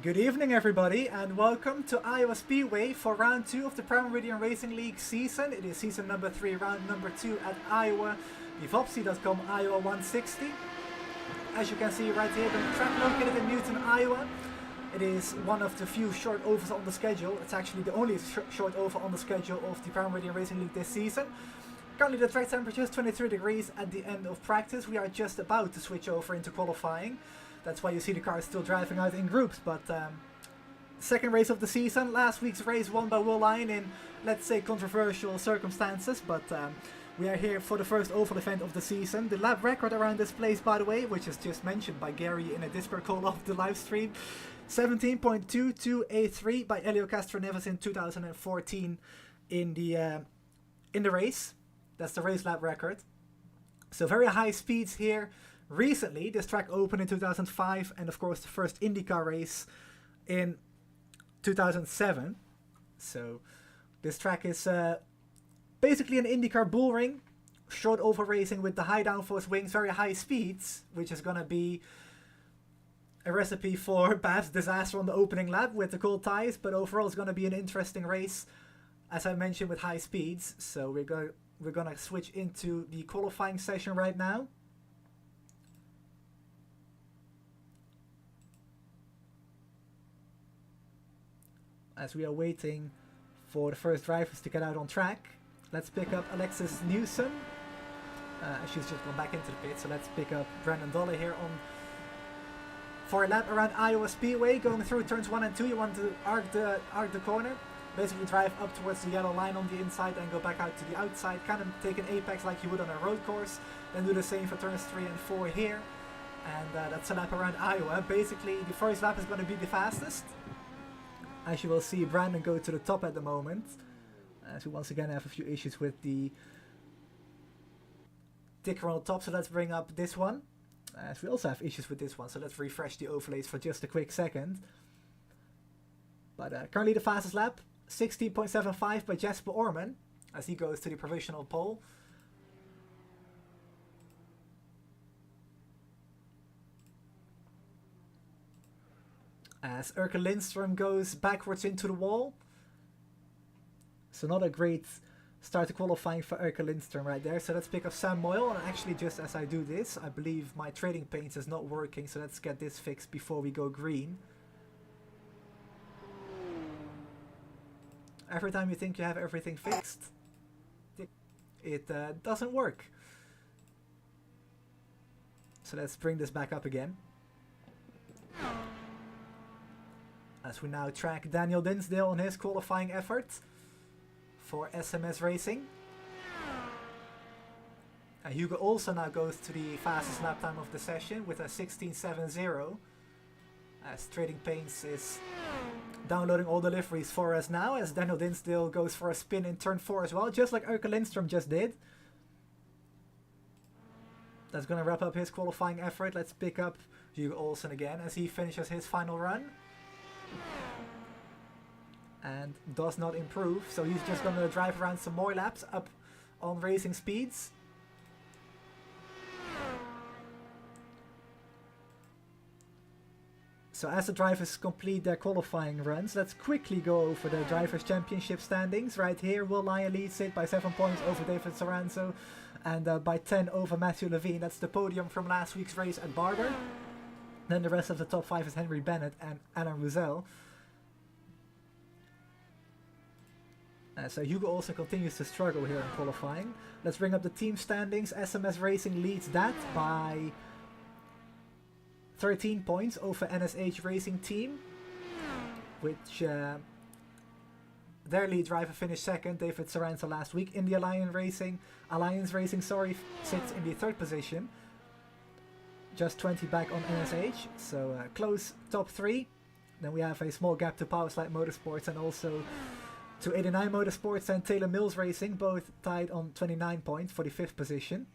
Good evening, everybody, and welcome to Iowa Speedway for round 2 of the Prime Meridian Racing League season. It is season number 3, round number 2 at Iowa, the Vopsy.com Iowa 160. As you can see right here, the track located in Newton, Iowa. It is one of the few short overs on the schedule. It's actually the only short over on the schedule of the Prime Meridian Racing League this season. Currently the track temperature is 23 degrees at the end of practice. We are just about to switch over into qualifying. That's why you see the cars still driving out in groups, but second race of the season. Last week's race won by Will Lyon in, let's say, controversial circumstances, but we are here for the first oval event of the season. The lap record around this place, by the way, which is just mentioned by Gary in a Discord call of the live stream, 17.2283 by Elio Castroneves in 2014 in the race. That's the race lap record. So very high speeds here. Recently, this track opened in 2005, and of course the first Indycar race in 2007. So this track is basically an Indycar bull ring, short over racing with the high downforce wings, very high speeds, which is going to be a recipe for perhaps disaster on the opening lap with the cold tires, but overall it's going to be an interesting race, as I mentioned, with high speeds. So we're going to switch into the qualifying session right now. As we are waiting for the first drivers to get out on track, let's pick up Alexis Newsom. She's just gone back into the pit, so let's pick up Brandon Dolly here for a lap around Iowa Speedway. Going through turns 1 and 2, you want to arc the corner. Basically drive up towards the yellow line on the inside and go back out to the outside. Kind of take an apex like you would on a road course. Then do the same for turns 3 and 4 here. And that's a lap around Iowa. Basically, the first lap is going to be the fastest. As you will see, Brandon go to the top at the moment, as we once again have a few issues with the ticker on the top, so let's bring up this one. As we also have issues with this one, so let's refresh the overlays for just a quick second. But currently the fastest lap, 16.75 by Jasper Orman, as he goes to the provisional pole. As Erke Lindström goes backwards into the wall. So not a great start to qualifying for Erke Lindström right there. So let's pick up Sam Moyle. And actually, just as I do this, I believe my trading paints is not working. So let's get this fixed before we go green. Every time you think you have everything fixed, it doesn't work. So let's bring this back up again. As we now track Daniel Dinsdale on his qualifying effort for SMS Racing. Hugo also now goes to the fastest lap time of the session with a 16.70. As Trading Paints is downloading all the liveries for us now, as Daniel Dinsdale goes for a spin in turn 4 as well, just like Erke Lindström just did. That's going to wrap up his qualifying effort. Let's pick up Hugo Olsen again as he finishes his final run. And does not improve, so he's just going to drive around some more laps up on racing speeds. So as the drivers complete their qualifying runs, let's quickly go over the Drivers' Championship standings. Right here, Will Lyon leads it by 7 points over David Saranzo and by 10 over Matthew Levine. That's the podium from last week's race at Barber. Then the rest of the top 5 is Henry Bennett and Alan Ruzel. So Hugo also continues to struggle here in qualifying. Let's bring up the team standings. SMS Racing leads that by 13 points over NSH Racing Team, which their lead driver finished second, David Saranza, last week. In the Alliance Racing, sits in the 3rd position. Just 20 back on NSH, so close top 3. Then we have a small gap to Powerslide Motorsports and also to 89 Motorsports and Taylor Mills Racing, both tied on 29 points for the 5th position.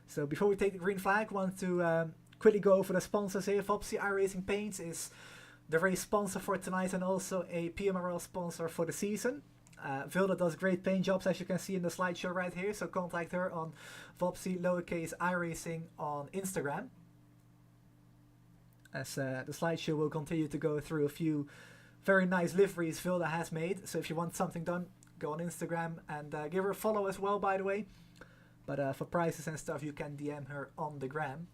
So before we take the green flag, want to quickly go over the sponsors here. Vopsy iRacing Paints is the race sponsor for tonight and also a PMRL sponsor for the season. Vilda does great paint jobs, as you can see in the slideshow right here, so contact her on Vopsy iRacing on Instagram. as the slideshow will continue to go through a few very nice liveries Vilda has made. So if you want something done, go on Instagram and give her a follow as well, by the way. But for prices and stuff, you can DM her on the gram.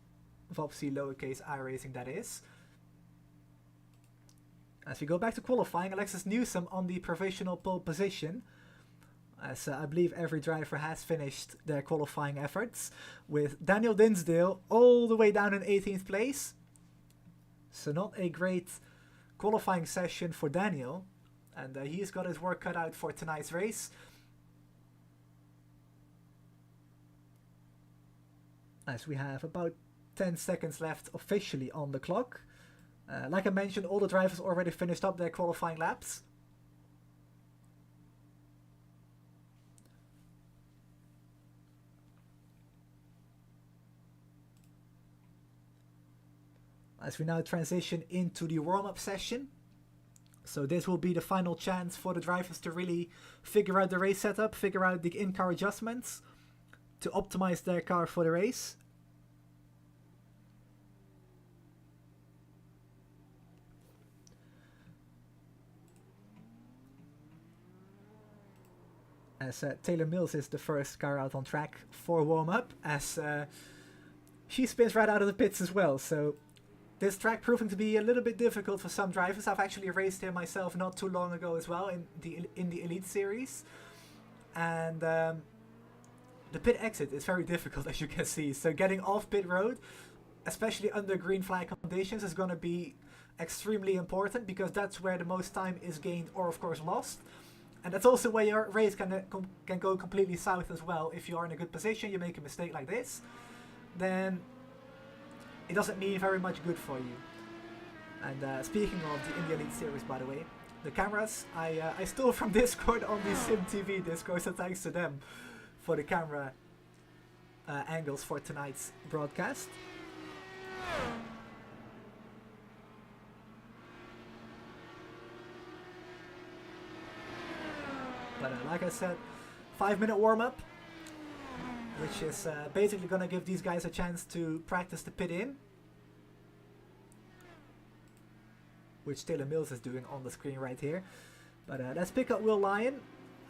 Vopsy lowercase iRacing, that is. As we go back to qualifying, Alexis Newsom on the provisional pole position. As I believe every driver has finished their qualifying efforts, with Daniel Dinsdale all the way down in 18th place. So not a great qualifying session for Daniel, and he's got his work cut out for tonight's race. As we have about 10 seconds left officially on the clock. Like I mentioned, all the drivers already finished up their qualifying laps. As we now transition into the warm-up session. So this will be the final chance for the drivers to really figure out the race setup, figure out the in-car adjustments to optimize their car for the race. As Taylor Mills is the first car out on track for warm-up, as she spins right out of the pits as well. So this track proving to be a little bit difficult for some drivers. I've actually raced here myself not too long ago as well in the Elite Series. And the pit exit is very difficult, as you can see. So getting off pit road, especially under green flag conditions, is going to be extremely important, because that's where the most time is gained or of course lost. And that's also where your race can go completely south as well. If you are in a good position, you make a mistake like this, then it doesn't mean very much good for you. And speaking of the Elite Series, by the way, the cameras I stole from Discord on the SimTV Discord, so thanks to them for the camera angles for tonight's broadcast. But like I said, 5-minute warm-up, which is basically going to give these guys a chance to practice the pit in, which Taylor Mills is doing on the screen right here. But let's pick up Will Lyon,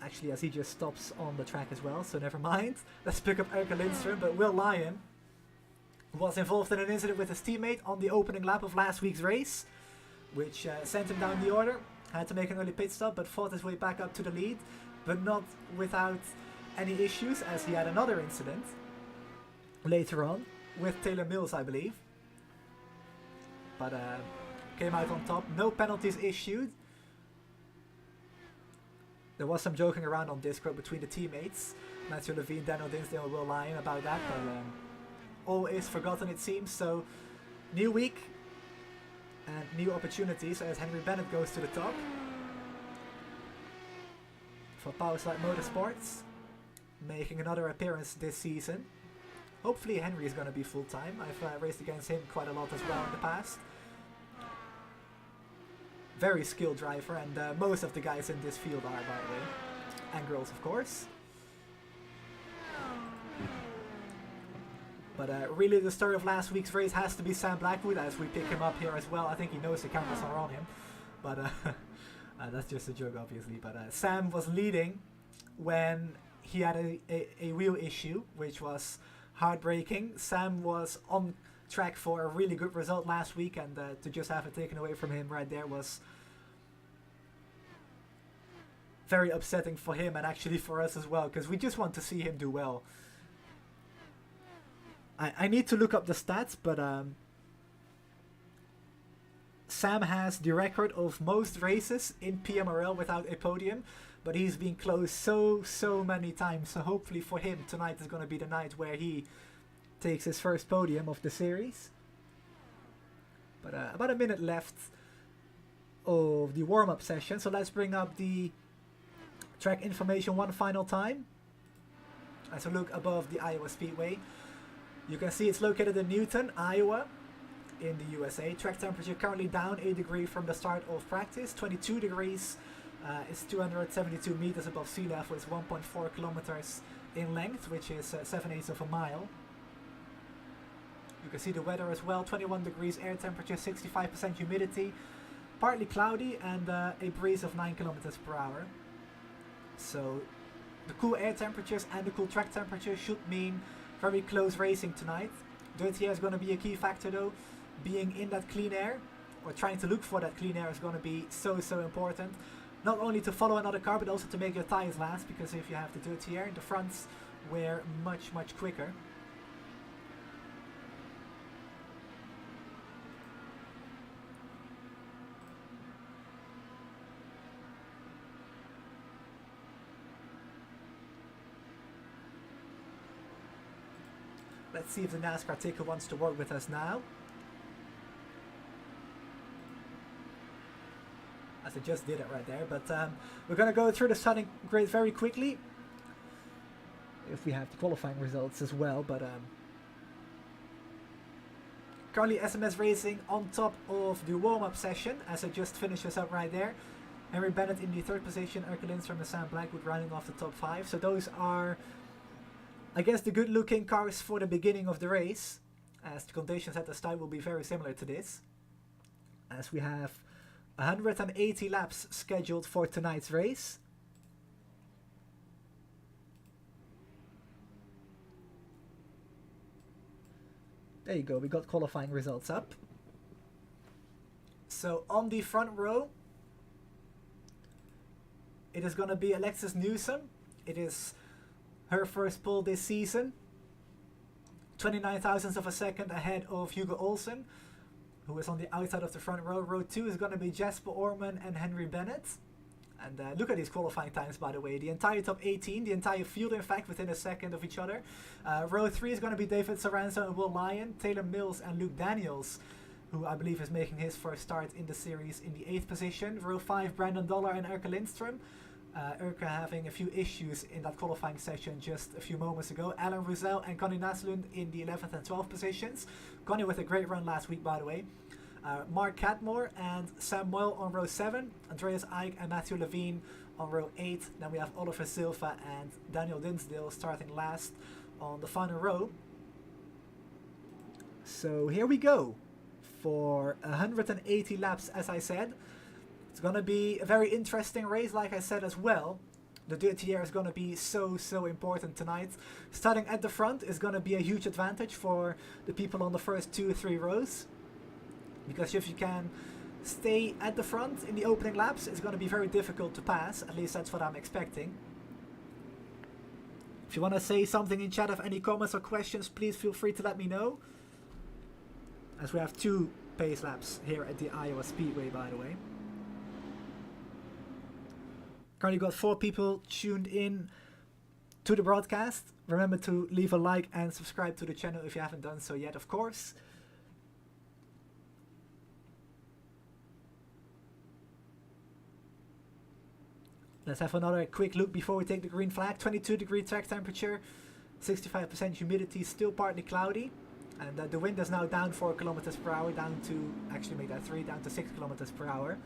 actually, as he just stops on the track as well, so never mind. Let's pick up Erika Lindström. But Will Lyon was involved in an incident with his teammate on the opening lap of last week's race, which sent him down the order. Had to make an early pit stop, but fought his way back up to the lead, but not without any issues, as he had another incident later on with Taylor Mills, I believe. But came out on top. No penalties issued. There was some joking around on Discord between the teammates, Matthew Levine, Daniel Dinsdale and Will Lyon, about that, but all is forgotten, it seems. So new week and new opportunities as Henry Bennett goes to the top for Powerslide Motorsports, making another appearance this season. Hopefully Henry is going to be full-time. I've raced against him quite a lot as well in the past. Very skilled driver, and most of the guys in this field are, by the way. And girls, of course. But really the story of last week's race has to be Sam Blackwood, as we pick him up here as well. I think he knows the cameras are on him. But that's just a joke, obviously. But Sam was leading when he had a wheel issue, which was heartbreaking. Sam was on track for a really good result last week, and to just have it taken away from him right there was very upsetting for him, and actually for us as well, because we just want to see him do well. I need to look up the stats, but Sam has the record of most races in PMRL without a podium, but he's been close so many times. So hopefully for him tonight is going to be the night where he takes his first podium of the series. But about a minute left of the warm-up session, so let's bring up the track information one final time. As we look above the Iowa Speedway, you can see it's located in Newton, Iowa, in the USA. Track temperature currently down a degree from the start of practice, 22 degrees. It's 272 meters above sea level. It's 1.4 kilometers in length, which is 7/8 of a mile. You can see the weather as well, 21 degrees air temperature, 65% humidity, partly cloudy, and a breeze of 9 kilometers per hour. So the cool air temperatures and the cool track temperatures should mean very close racing tonight. Dirty air is going to be a key factor though. Being in that clean air, or trying to look for that clean air, is going to be so important. Not only to follow another car, but also to make your tires last, because if you have the dirty air, the fronts wear much quicker. Let's see if the NASCAR ticker wants to work with us now. As I just did it right there, but we're going to go through the starting grid very quickly. If we have the qualifying results as well, but currently SMS Racing on top of the warm-up session, as I just finished this up right there. Henry Bennett in the 3rd position, Erke Lindstrom and Sam Blackwood rounding off the top 5. So those are, I guess, the good-looking cars for the beginning of the race, as the conditions at the start will be very similar to this, as we have 180 laps scheduled for tonight's race. There you go, we got qualifying results up. So on the front row, it is going to be Alexis Newsom. It is her first pole this season. 29 thousandths of a second ahead of Hugo Olsen, who is on the outside of the front row. Row 2 is going to be Jasper Orman and Henry Bennett. And look at these qualifying times, by the way. The entire top 18, the entire field, in fact, within a second of each other. Row 3 is going to be David Soranzo and Will Lyon, Taylor Mills and Luke Daniels, who I believe is making his first start in the series in the 8th position. Row 5, Brandon Dollar and Erke Lindstrom. Erke having a few issues in that qualifying session just a few moments ago. Alan Ruzel and Connie Naslund in the 11th and 12th positions. Connie with a great run last week, by the way. Mark Catmore and Sam Moyle on row 7. Andreas Eick and Matthew Levine on row 8. Then we have Oliver Silva and Daniel Dinsdale starting last on the final row. So here we go for 180 laps, as I said. It's going to be a very interesting race, like I said as well. The dirty air is going to be so important tonight. Starting at the front is going to be a huge advantage for the people on the first 2 or 3 rows. Because if you can stay at the front in the opening laps, it's going to be very difficult to pass. At least that's what I'm expecting. If you want to say something in chat, have any comments or questions, please feel free to let me know. As we have 2 pace laps here at the Iowa Speedway, by the way. Currently got 4 people tuned in to the broadcast. Remember to leave a like and subscribe to the channel if you haven't done so yet, of course. Let's have another quick look before we take the green flag. 22 degree track temperature, 65% humidity, still partly cloudy. And the wind is now down 4 kilometers per hour, down to, actually make that 3, down to 6 kilometers per hour.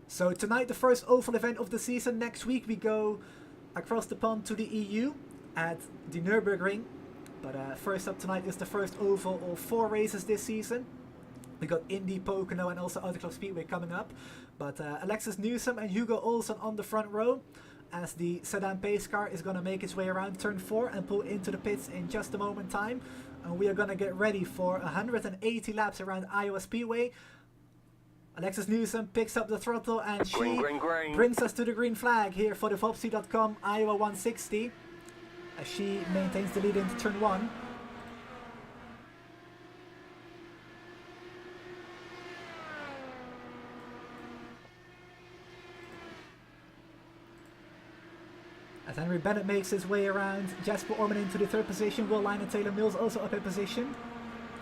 So tonight, the first oval event of the season. Next week we go across the pond to the EU at the Nurburgring. But first up tonight is the first oval of 4 races this season. We got Indy, Pocono and also Auto Club Speedway coming up. But Alexis Newsom and Hugo Olsen on the front row, as the sedan pace car is going to make its way around turn 4 and pull into the pits in just a moment time. And we are going to get ready for 180 laps around Iowa Speedway. Alexis Newsom picks up the throttle and she brings us to the green flag here for the Vopsy.com Iowa 160. As she maintains the lead into turn 1. As Henry Bennett makes his way around, Jasper Orman into the 3rd position. Will Lyon and Taylor Mills also up in position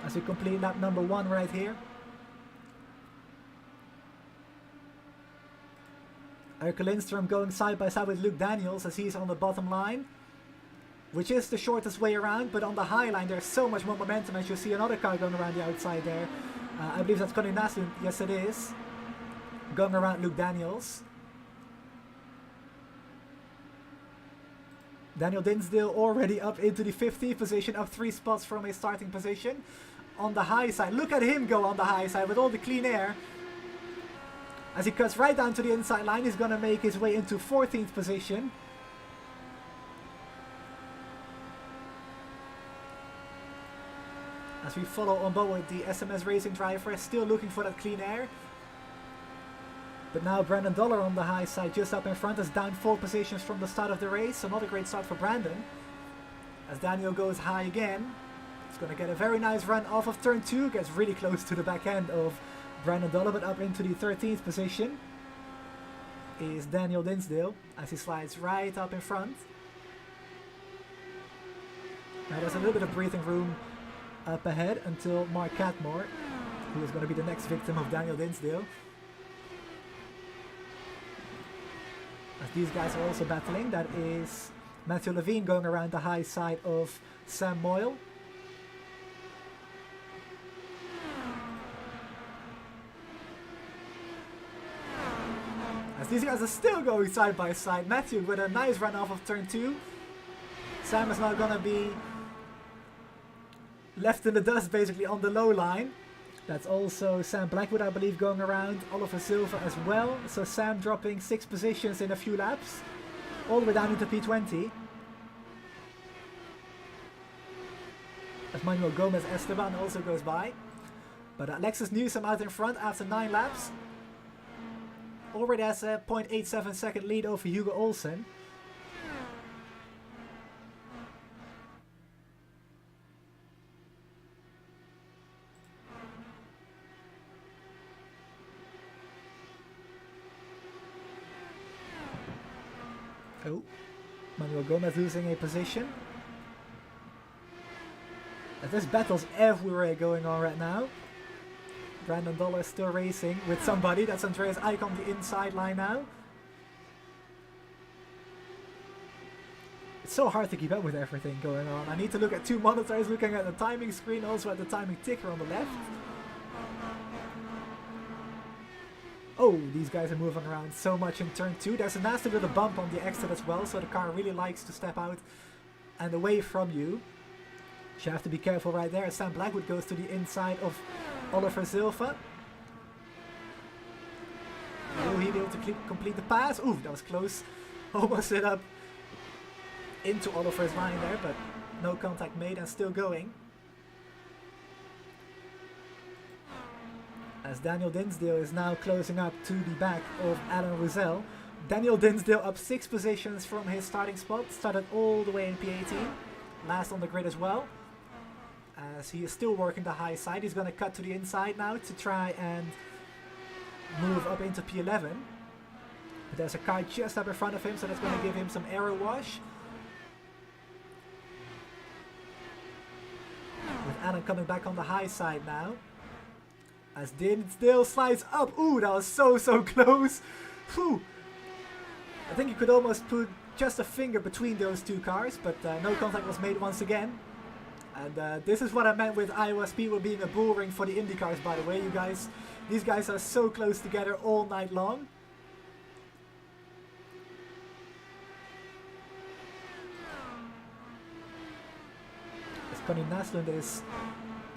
as we complete lap number 1 right here. Erke Lindstrom going side by side with Luke Daniels as he's on the bottom line, which is the shortest way around, but on the high line there's so much more momentum as you see another car going around the outside there. I believe that's Connie Naslund. Yes, it is. going around Luke Daniels. Daniel Dinsdale already up into the 15th position, up 3 spots from his starting position. On the high side, look at him go on the high side with all the clean air. As he cuts right down to the inside line, he's going to make his way into 14th position. As we follow on board the SMS Racing driver, still looking for that clean air. But now Brandon Dollar on the high side, just up in front, is down 4 positions from the start of the race. So not a great start for Brandon. As Daniel goes high again, he's going to get a very nice run off of turn 2. Gets really close to the back end of Brandon Dollar, but up into the 13th position is Daniel Dinsdale as he slides right up in front. Now there's a little bit of breathing room up ahead until Mark Catmore, who is going to be the next victim of Daniel Dinsdale. As these guys are also battling, that is Matthew Levine going around the high side of Sam Moyle. As these guys are still going side by side. Matthew with a nice run off of turn 2. Sam is now going to be left in the dust basically on the low line. That's also Sam Blackwood, I believe, going around Oliver Silva as well. So Sam dropping 6 positions in a few laps, all the way down into P20. As Manuel Gomez Esteban also goes by. But Alexis Newsom out in front after 9 laps. Already has a 0.87 second lead over Hugo Olsen. Oh, Manuel Gomez losing a position. There's battles everywhere going on right now. Brandon Dollar still racing with somebody. That's Andreas Eich on the inside line now. It's so hard to keep up with everything going on. I need to look at 2 monitors, looking at the timing screen, also at the timing ticker on the left. Oh, these guys are moving around so much in turn 2. There's a nasty little bump on the exit as well, so the car really likes to step out and away from you. So you have to be careful right there. Sam Blackwood goes to the inside of Oliver Silva. Will he be able to complete the pass? Ooh, that was close. Almost hit up into Oliver's line there, but no contact made and still going. As Daniel Dinsdale is now closing up to the back of Alan Roussel. Daniel Dinsdale up 6 positions from his starting spot. Started all the way in P18. Last on the grid as well. As he is still working the high side. He's going to cut to the inside now to try and move up into P11. But there's a car just up in front of him, so that's going to give him some aero wash. With Alan coming back on the high side now. As Dinsdale slides up. Ooh, that was so close. Whew. I think you could almost put just a finger between those 2 cars, but no contact was made once again. And this is what I meant with Iowa Speedway being a bull ring for the IndyCars, by the way, you guys. These guys are so close together all night long. As Connie Naslund is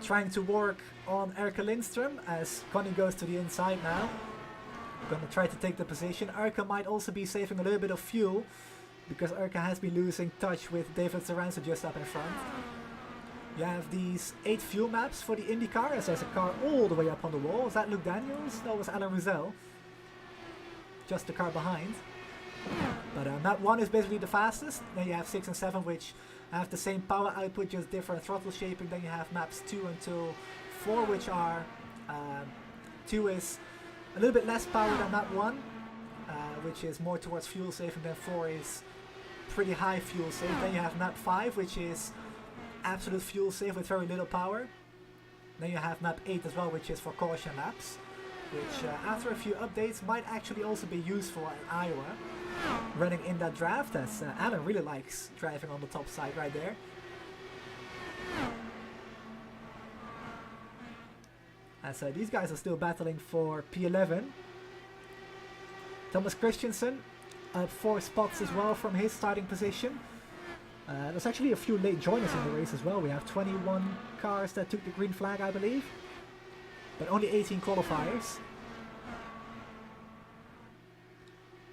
trying to work on Erika Lindström as Connie goes to the inside now. Gonna try to take the position. Erika might also be saving a little bit of fuel because Erika has been losing touch with David Saran just up in front. You have these 8 fuel maps for the IndyCar as there's a car all the way up on the wall. Is that Luke Daniels? That was Alan Roussel. Just the car behind. But map 1 is basically the fastest. Then you have 6 and 7 which have the same power output, just different throttle shaping. Then you have maps 2 until 4, which are 2 is a little bit less power than map 1, which is more towards fuel saving. Then 4 is pretty high fuel save. Then you have map 5, which is absolute fuel save with very little power. Then you have map 8 as well, which is for caution laps, which after a few updates might actually also be useful in Iowa. Running in that draft, as Alan really likes driving on the top side right there. As these guys are still battling for P11. Thomas Christensen up 4 spots as well from his starting position. There's actually a few late joiners in the race as well. We have 21 cars that took the green flag, I believe, but only 18 qualifiers.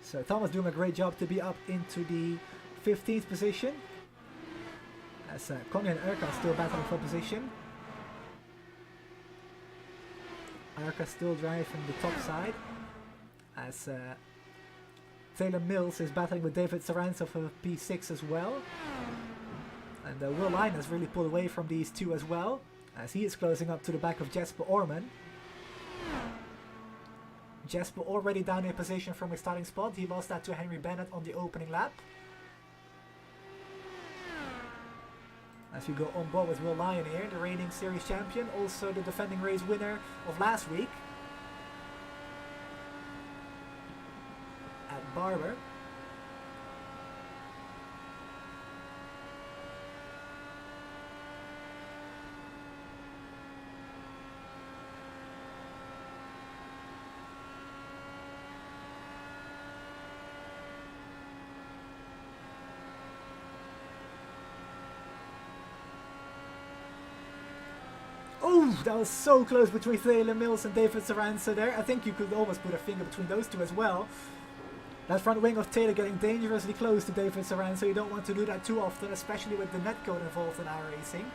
So Thomas doing a great job to be up into the 15th position, as Connie and Erka still battling for position. Erka still driving the top side, as Taylor Mills is battling with David Saran for P6 as well. And Will Line has really pulled away from these two as well, as he is closing up to the back of Jesper Orman. Jesper already down in position from his starting spot. He lost that to Henry Bennett on the opening lap. As we go on board with Will Lyon here, the reigning series champion, also the defending race winner of last week at Barber. Oh, that was so close between Taylor Mills and David Saranza there. I think you could almost put a finger between those two as well. That front wing of Taylor getting dangerously close to David Saranza. You don't want to do that too often, especially with the netcode involved in our racing.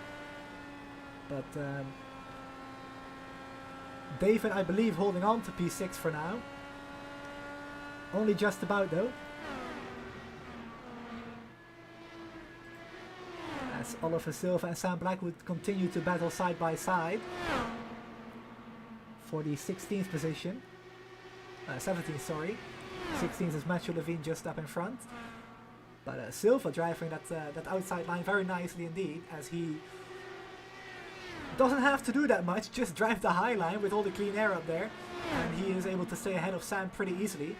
But David, I believe, holding on to P6 for now. Only just about though. As Oliver Silva and Sam Blackwood continue to battle side by side for the 16th position. 17th, sorry. 16th is Matthew Levine just up in front. But Silva driving that outside line very nicely indeed, as he doesn't have to do that much, just drive the high line with all the clean air up there, and he is able to stay ahead of Sam pretty easily.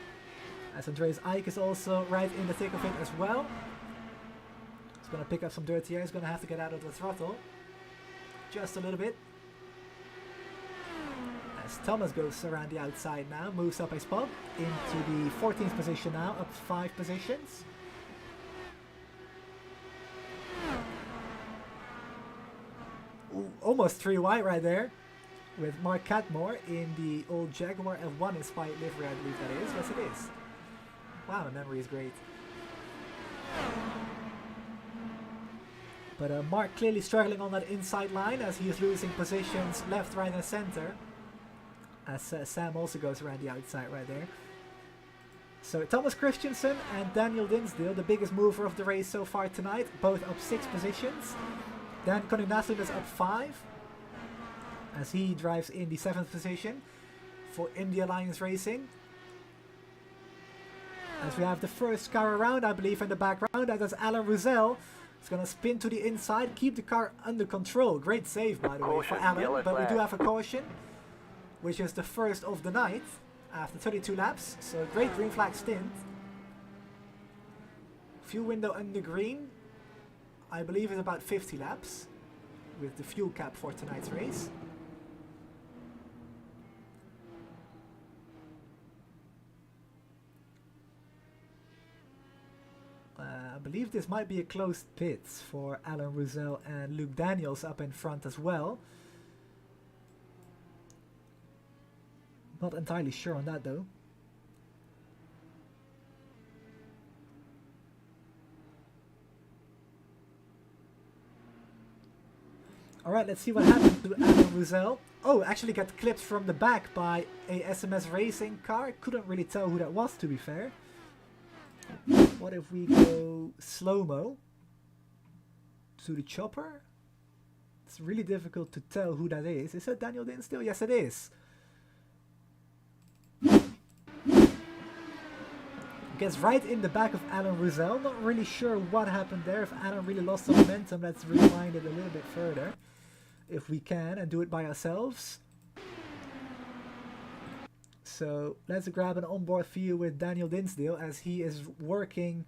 As Andreas Eich is also right in the thick of it as well. He's going to pick up some dirty air. He's going to have to get out of the throttle just a little bit. As Thomas goes around the outside now, moves up a spot into the 14th position now, up 5 positions. Ooh, almost 3 wide right there, with Mark Catmore in the old Jaguar F1 inspired livery, I believe that is. Yes, it is. Wow, my memory is great. But Mark clearly struggling on that inside line as he is losing positions left, right and center. As Sam also goes around the outside right there. So Thomas Christensen and Daniel Dinsdale, the biggest mover of the race so far tonight, both up 6 positions. Then Connie Naslund is up 5 as he drives in the 7th position for Indy Alliance Racing. As we have the first car around, I believe, in the background. That is Alan Ruzel. He's going to spin to the inside, keep the car under control. Great save, by the way, for Alan. But we do have a caution, which is the first of the night after 32 laps. So great green flag stint. Fuel window under green, I believe, is about 50 laps with the fuel cap for tonight's race. I believe this might be a closed pits for Alan Ruzel and Luke Daniels up in front as well. Not entirely sure on that though. Alright, let's see what happened to Alan Ruzel. Oh, actually got clipped from the back by a SMS Racing car. Couldn't really tell who that was, to be fair. What if we go slow-mo to the chopper? It's really difficult to tell who that is. Is that Daniel Dinsdale? Yes, it is. Gets right in the back of Alan Ruzel. Not really sure what happened there. If Alan really lost some momentum, let's rewind it a little bit further, if we can, and do it by ourselves. So let's grab an onboard view with Daniel Dinsdale as he is working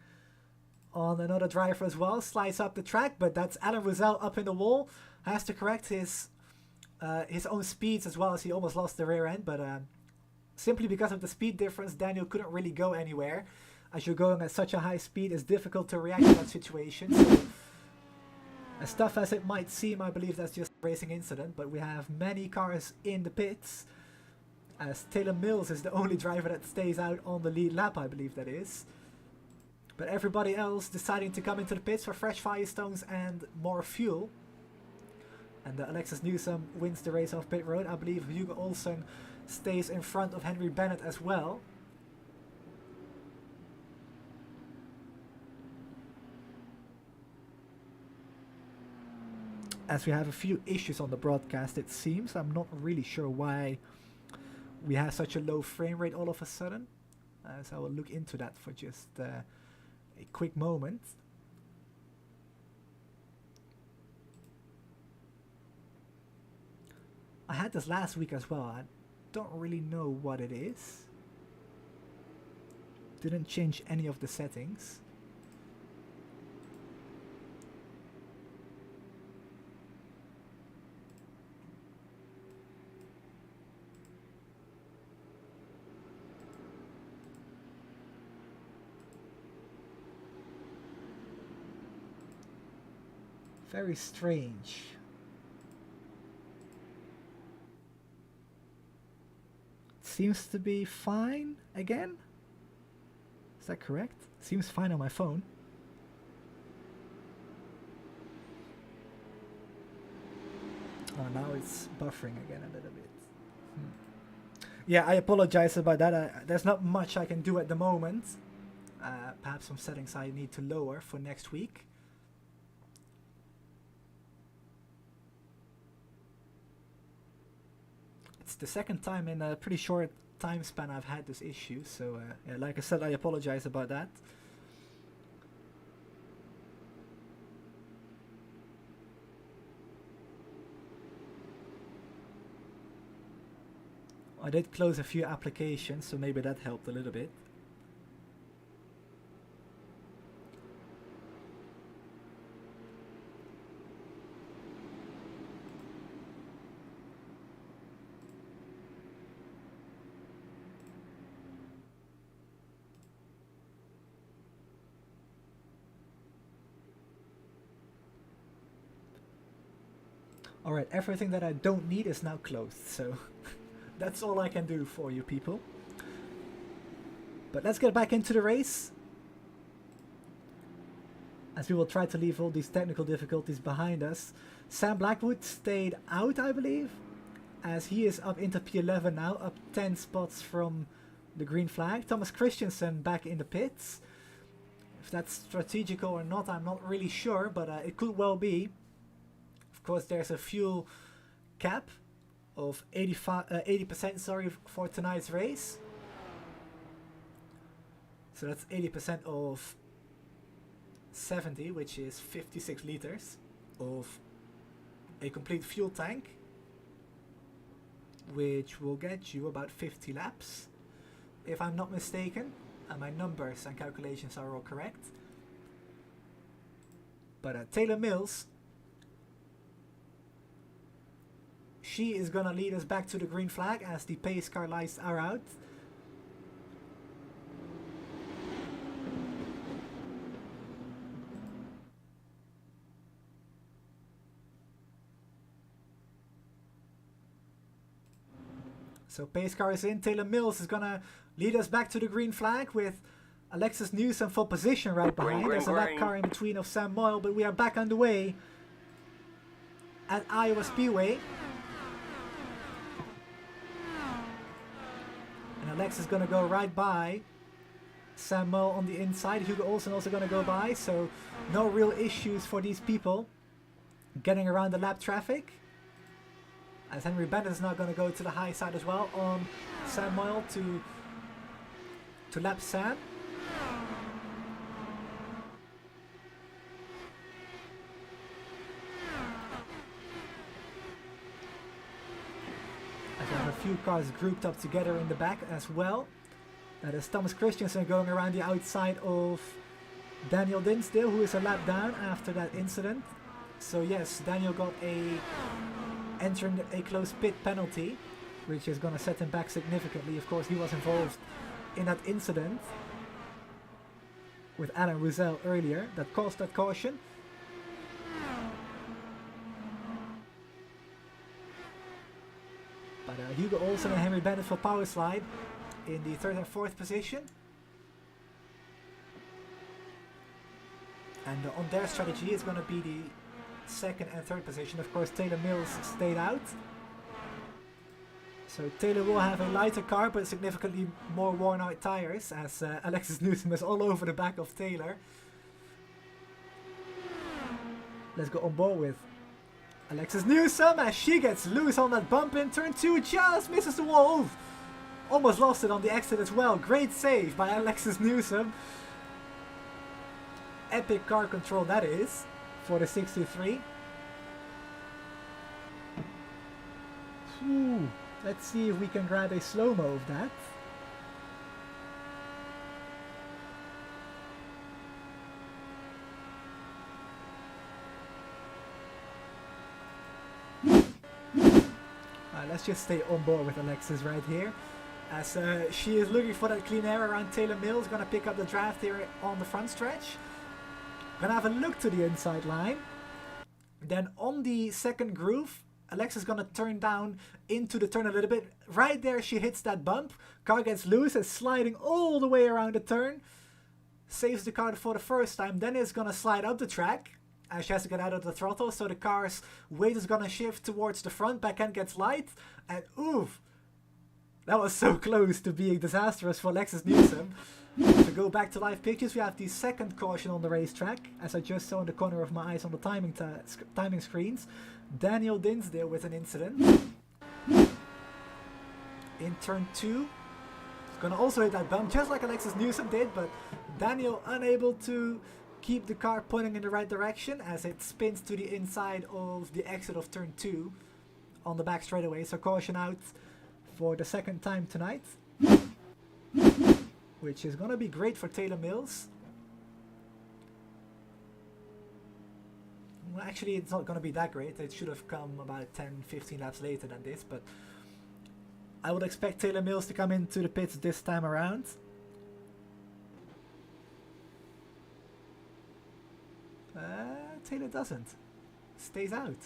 on another driver as well. Slides up the track, but that's Alan Ruzel up in the wall. Has to correct his own speeds as well, as he almost lost the rear end, but Simply because of the speed difference, Daniel couldn't really go anywhere. As you're going at such a high speed, it's difficult to react to that situation. So, as tough as it might seem, I believe that's just a racing incident, but we have many cars in the pits, as Taylor Mills is the only driver that stays out on the lead lap, I believe that is. But everybody else deciding to come into the pits for fresh firestones and more fuel. And Alexis Newsom wins the race off pit road. I believe Hugo Olsen stays in front of Henry Bennett as well. As we have a few issues on the broadcast, it seems. I'm not really sure why we have such a low frame rate all of a sudden. So I will look into that for just a quick moment. I had this last week as well. I don't really know what it is. Didn't change any of the settings. Very strange. Seems to be fine again. Is that correct? Seems fine on my phone. Oh, now it's buffering again a little bit. Yeah, I apologize about that. There's not much I can do at the moment. Perhaps some settings I need to lower for next week. It's the second time in a pretty short time span I've had this issue, so yeah, like I said, I apologize about that. I did close a few applications, so maybe that helped a little bit. Alright, everything that I don't need is now closed, so that's all I can do for you people. But let's get back into the race, as we will try to leave all these technical difficulties behind us. Sam Blackwood stayed out, I believe, as he is up into P11 now, up 10 spots from the green flag. Thomas Christensen back in the pits. If that's strategical or not, I'm not really sure, but it could well be. Of course, there's a fuel cap of 80% sorry, for tonight's race. So that's 80% of 70, which is 56 liters of a complete fuel tank, which will get you about 50 laps, if I'm not mistaken, and my numbers and calculations are all correct. But Taylor Mills, she is gonna lead us back to the green flag as the pace car lights are out. So pace car is in. Taylor Mills is gonna lead us back to the green flag with Alexis Newsom for position right behind. There's a lap car in between of Sam Moyle, but we are back underway at Iowa Speedway. And Alex is going to go right by Sam Moyle on the inside. Hugo Olsen also going to go by, so no real issues for these people getting around the lap traffic. As Henry Bennett is now going to go to the high side as well on Sam Moyle to lap Sam. As we have a few cars grouped up together in the back as well. That is Thomas Christensen going around the outside of Daniel Dinsdale, who is a lap down after that incident. So yes, Daniel got entering a closed pit penalty. which is going to set him back significantly. Of course, he was involved in that incident with Alain Roussel earlier that caused that caution. But Hugo Olsen and Henry Bennett for Power Slide in the 3rd and 4th position. And on their strategy is going to be the 2nd and 3rd position. Of course, Taylor Mills stayed out. So Taylor will have a lighter car, but significantly more worn out tires, as Alexis Newsom is all over the back of Taylor. Let's go on board with Alexis Newsom as she gets loose on that bump in turn 2, just misses the wall. Almost lost it on the exit as well. Great save by Alexis Newsom. Epic car control that is for the 63. Ooh, let's see if we can grab a slow-mo of that. Let's just stay on board with Alexis right here, as she is looking for that clean air around Taylor Mills. Gonna pick up the draft here on the front stretch. Gonna have a look to the inside line. Then on the 2nd groove, Alexis gonna turn down into the turn a little bit. Right there she hits that bump. Car gets loose and sliding all the way around the turn. Saves the car for the first time. Then it's gonna slide up the track as she has to get out of the throttle, so the car's weight is gonna shift towards the front. Back end gets light, and oof, that was so close to being disastrous for Alexis Newsom. To go back to live pictures, we have the 2nd caution on the racetrack, as I just saw in the corner of my eyes on the timing screens. Daniel Dinsdale with an incident in turn 2. Gonna also hit that bump just like Alexis Newsom did, but Daniel unable to keep the car pointing in the right direction as it spins to the inside of the exit of turn 2 on the back straightaway. So caution out for the 2nd time tonight, which is going to be great for Taylor Mills. Well, actually, it's not going to be that great. It should have come about 10-15 laps later than this, but I would expect Taylor Mills to come into the pits this time around. Taylor doesn't. Stays out.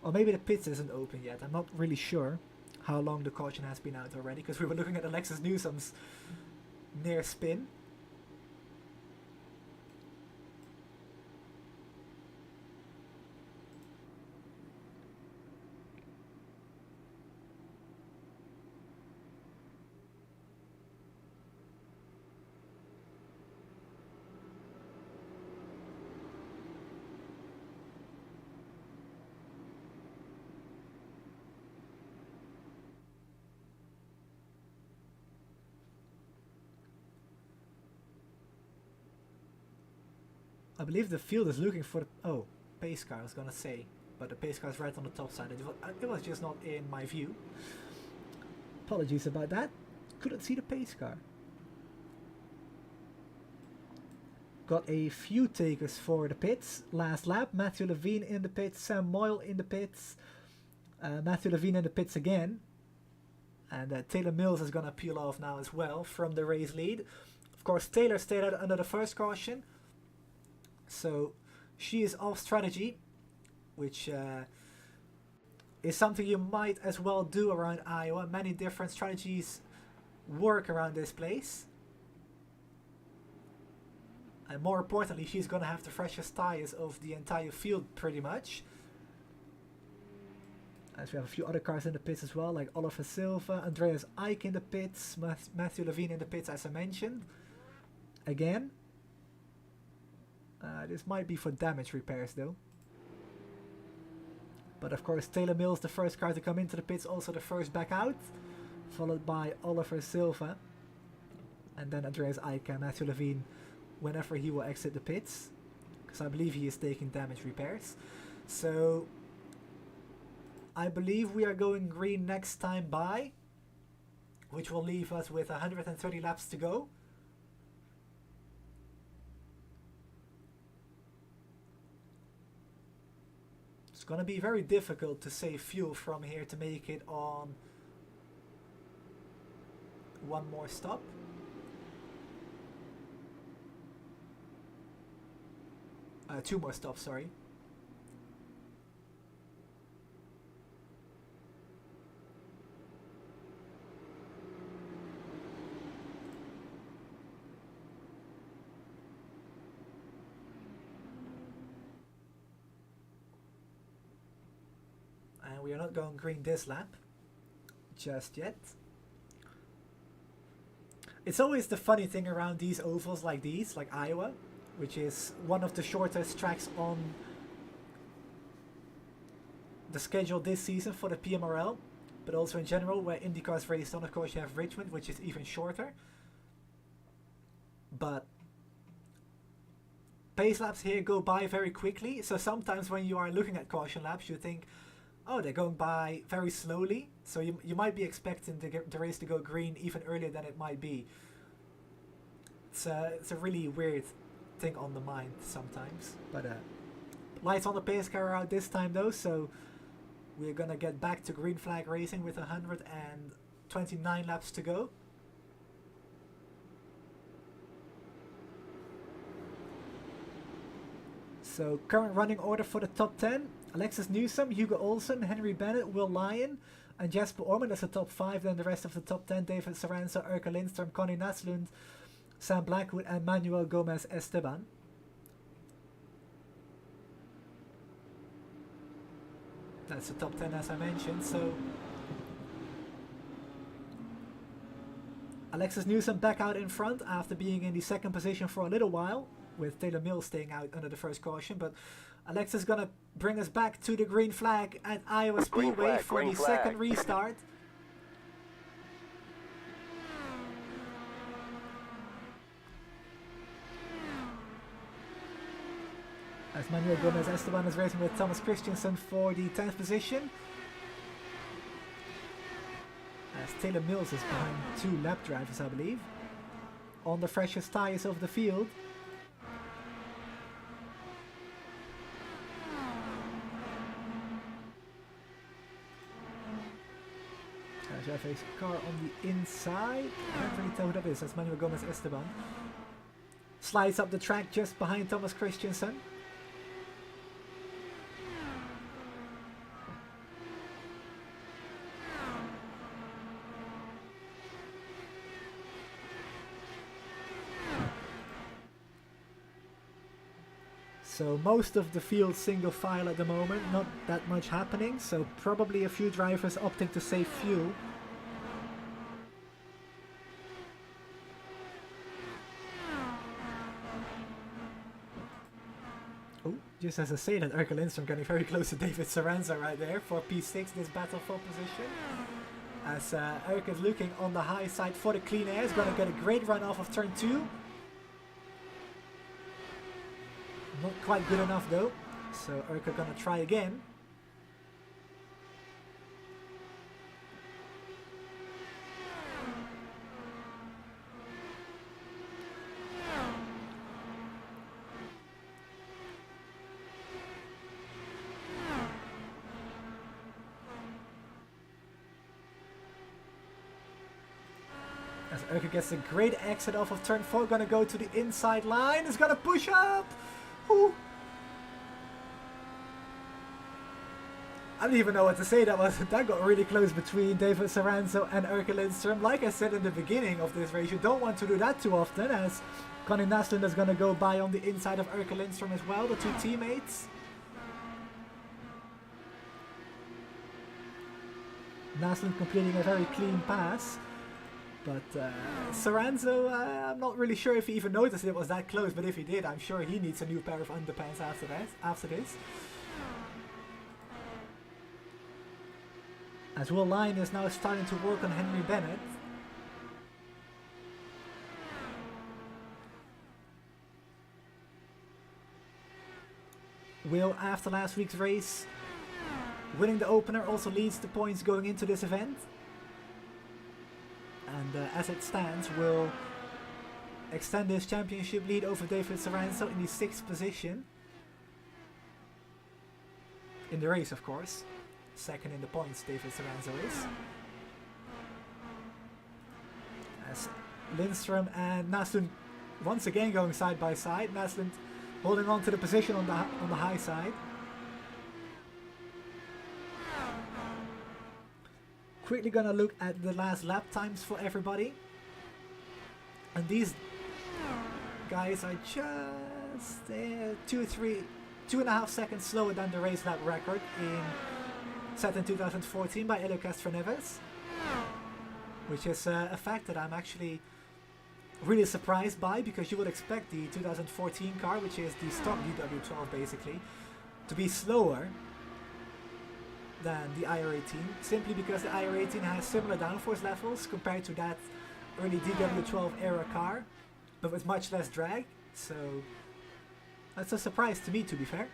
Or maybe the pits isn't open yet. I'm not really sure how long the caution has been out already, because we were looking at Alexis Newsom's near spin. I believe the field is looking for the... Oh, pace car I was gonna say. But the pace car is right on the top side. It was just not in my view. Apologies about that. Couldn't see the pace car. Got a few takers for the pits. Last lap, Matthew Levine in the pits, Sam Moyle in the pits. Matthew Levine in the pits again. And Taylor Mills is gonna peel off now as well from the race lead. Of course, Taylor stayed out under the first caution. So she is off strategy, which is something you might as well do around Iowa. Many different strategies work around this place. And more importantly, she's going to have the freshest tires of the entire field pretty much. As we have a few other cars in the pits as well, like Oliver Silva, Andreas Eich in the pits, Matthew Levine in the pits as I mentioned. Again. This might be for damage repairs though. But of course Taylor Mills, the first car to come into the pits, also the first back out. Followed by Oliver Silva. And then Andreas Eich and Matthew Levine whenever he will exit the pits. Because I believe he is taking damage repairs. So I believe we are going green next time by. Which will leave us with 130 laps to go. It's going to be very difficult to save fuel from here to make it on one more stop. Two more stops, sorry. And we are not going green this lap just yet. It's always the funny thing around these ovals like these, like Iowa, which is one of the shortest tracks on the schedule this season for the PMRL, but also in general where IndyCar's raced on. Of course you have Richmond, which is even shorter, but pace laps here go by very quickly, so sometimes when you are looking at caution laps you think, oh, they're going by very slowly, so you might be expecting the race to go green even earlier than it might be. It's a really weird thing on the mind sometimes, but lights on the pace car are out this time though, so we're gonna get back to green flag racing with 129 laps to go. So current running order for the top 10: Alexis Newsom, Hugo Olsen, Henry Bennett, Will Lyon, and Jesper Orman as the top 5. Then the rest of the top 10: David Saranso, Erke Lindström, Connie Naslund, Sam Blackwood, and Manuel Gomez Esteban. That's the top 10 as I mentioned. So Alexis Newsom back out in front after being in the second position for a little while, with Taylor Mills staying out under the first caution. But Alexis is gonna bring us back to the green flag at Iowa Speedway for the second restart. As Manuel Gomez Esteban is racing with Thomas Christensen for the 10th position. As Taylor Mills is behind 2 lap drivers, I believe, on the freshest tyres of the field. As you have a car on the inside. I can't really tell who that is. That's Manuel Gomez Esteban. Slides up the track just behind Thomas Christensen. So most of the field single file at the moment, not that much happening, so probably a few drivers opting to save fuel. Oh, just as I say that, Erke Lindström getting very close to David Saranza right there for P6, this battle for position. As Erke is looking on the high side for the clean air, is going to get a great run off of turn 2. Not quite good enough though, so Erke gonna try again. As Erke gets a great exit off of turn 4, gonna go to the inside line, is gonna push up! Ooh. I don't even know what to say. That got really close between David Saranzo and Erke Lindström. Like I said in the beginning of this race, you don't want to do that too often, as Connie Naslund is going to go by on the inside of Erke Lindström as well, the 2 teammates. Naslund completing a very clean pass. But Saranzo, I'm not really sure if he even noticed it was that close, but if he did, I'm sure he needs a new pair of underpants after this. As Will Lyon is now starting to work on Henry Bennett. Will, after last week's race, winning the opener, also leads the points going into this event. And as it stands, will extend his championship lead over David Saranzo in the 6th position. in the race, of course. Second in the points, David Saranzo is. As Lindstrom and Naslund once again going side by side. Naslund holding on to the position on the high side. Quickly gonna look at the last lap times for everybody. And these guys are just 2.5 seconds slower than the race lap record set in 2014 by Elio Castroneves, which is a fact that I'm actually really surprised by, because you would expect the 2014 car, which is the stock DW12 basically, to be slower than the IR18, simply because the IR18 has similar downforce levels compared to that early DW12 era car, but with much less drag. So that's a surprise to me, to be fair.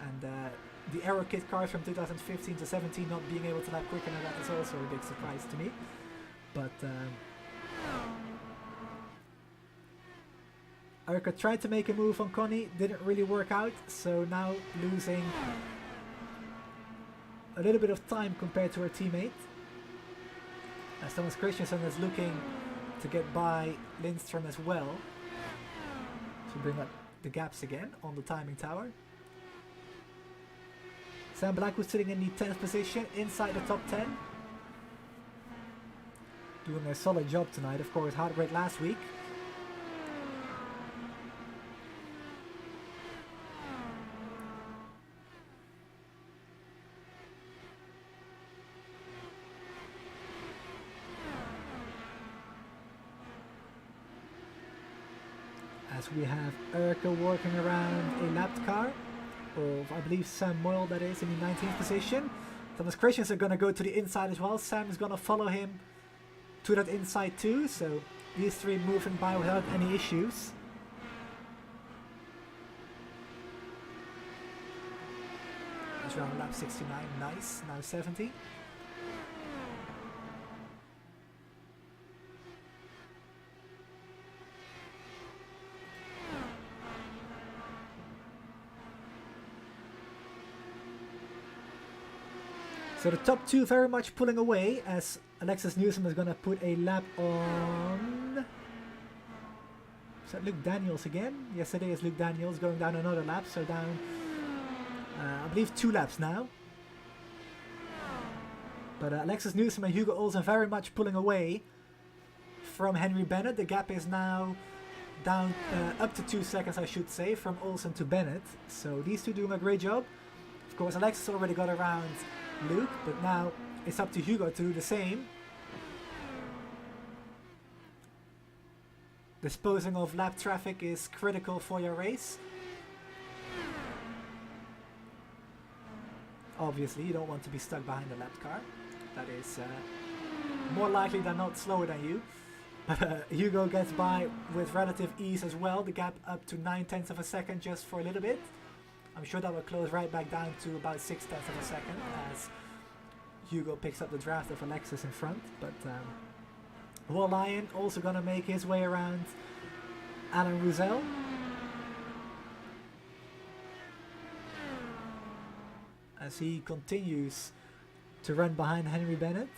And the Aero Kit cars from 2015 to 17 not being able to lap quicker than that is also a big surprise to me. But Urka tried to make a move on Connie, didn't really work out, so now losing a little bit of time compared to her teammate. As Thomas Christensen is looking to get by Lindstrom as well, to bring up the gaps again on the timing tower. Sam Blackwood sitting in the 10th position inside the top 10. Doing a solid job tonight, of course, hard break last week. As we have Urka working around a lapped car of, I believe, Sam Moyle, that is, in the 19th position. Thomas Christians are going to go to the inside as well. Sam is going to follow him to that inside too, so these three moving by without any issues. That's around lap 69, nice, now 70. So the top two very much pulling away, as Alexis Newsom is going to put a lap on... Is that Luke Daniels again? Yesterday is Luke Daniels going down another lap, so down, I believe, 2 laps now. But Alexis Newsom and Hugo Olsen very much pulling away from Henry Bennett. The gap is now down up to 2 seconds, I should say, from Olsen to Bennett. So these two doing a great job. Of course, Alexis already got around Luke, but now it's up to Hugo to do the same. Disposing of lap traffic is critical for your race. Obviously, you don't want to be stuck behind a lapped car. That is more likely than not slower than you. But Hugo gets by with relative ease as well. The gap up to 9/10 of a second just for a little bit. I'm sure that will close right back down to about 6/10 of a second as Hugo picks up the draft of Alexis in front. But Wall Lion also going to make his way around Alan Roussel. As he continues to run behind Henry Bennett.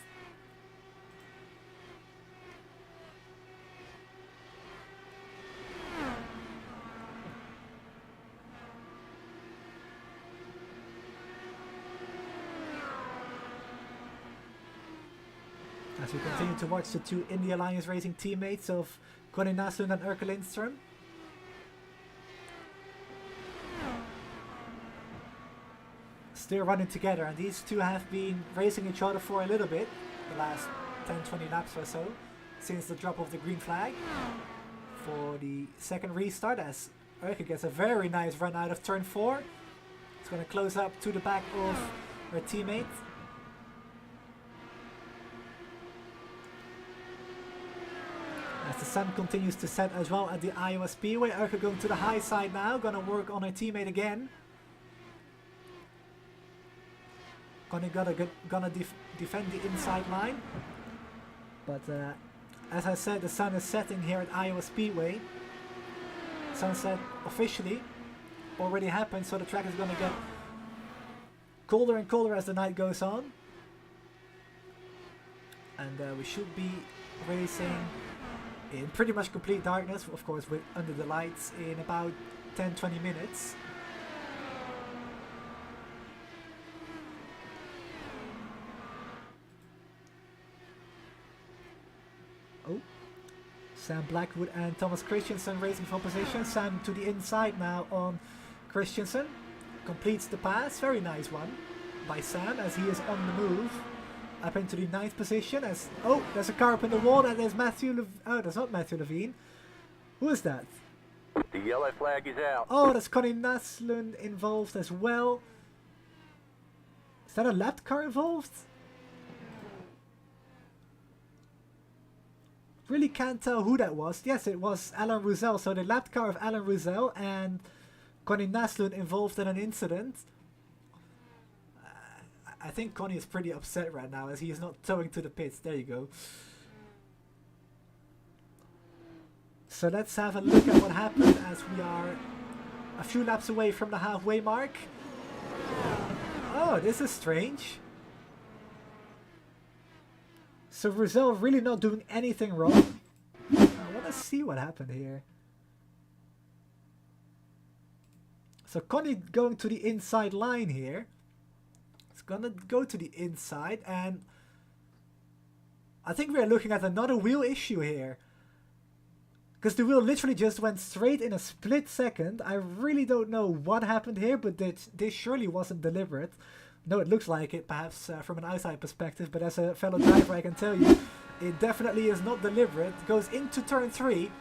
As we continue to watch the two Indy Alliance Racing teammates of Connie Naslund and Urke Lindström. Still running together, and these two have been racing each other for a little bit, the last 10-20 laps or so, since the drop of the green flag for the second restart, as Urke gets a very nice run out of turn 4. It's going to close up to the back of her teammate. As the sun continues to set as well at the Iowa Speedway, Urke going to the high side now, going to work on her teammate again. Connie gonna defend the inside line. But as I said, the sun is setting here at Iowa Speedway. Sunset officially already happened, so the track is going to get colder and colder as the night goes on. And we should be racing in pretty much complete darkness, of course, with under the lights in about 10-20 minutes. Oh, Sam Blackwood and Thomas Christensen racing for position. Sam to the inside now on Christensen. Completes the pass. Very nice one by Sam as he is on the move. Up into the 9th position as... Oh, there's a car up in the wall and there's Matthew... Oh, that's not Matthew Levine. Who is that? The yellow flag is out. Oh, there's Connie Naslund involved as well. Is that a lapped car involved? Really can't tell who that was. Yes, it was Alan Ruzel. So the lapped car of Alan Ruzel and Connie Naslund involved in an incident. I think Connie is pretty upset right now as he is not towing to the pits. There you go. So let's have a look at what happened as we are a few laps away from the halfway mark. Oh, this is strange. So Rizal really not doing anything wrong. I want to see what happened here. So Connie going to the inside line here. It's gonna go to the inside, and I think we're looking at another wheel issue here. Because the wheel literally just went straight in a split second. I really don't know what happened here, but this surely wasn't deliberate. No, it looks like it, perhaps from an outside perspective, but as a fellow driver I can tell you, it definitely is not deliberate. It goes into turn 3,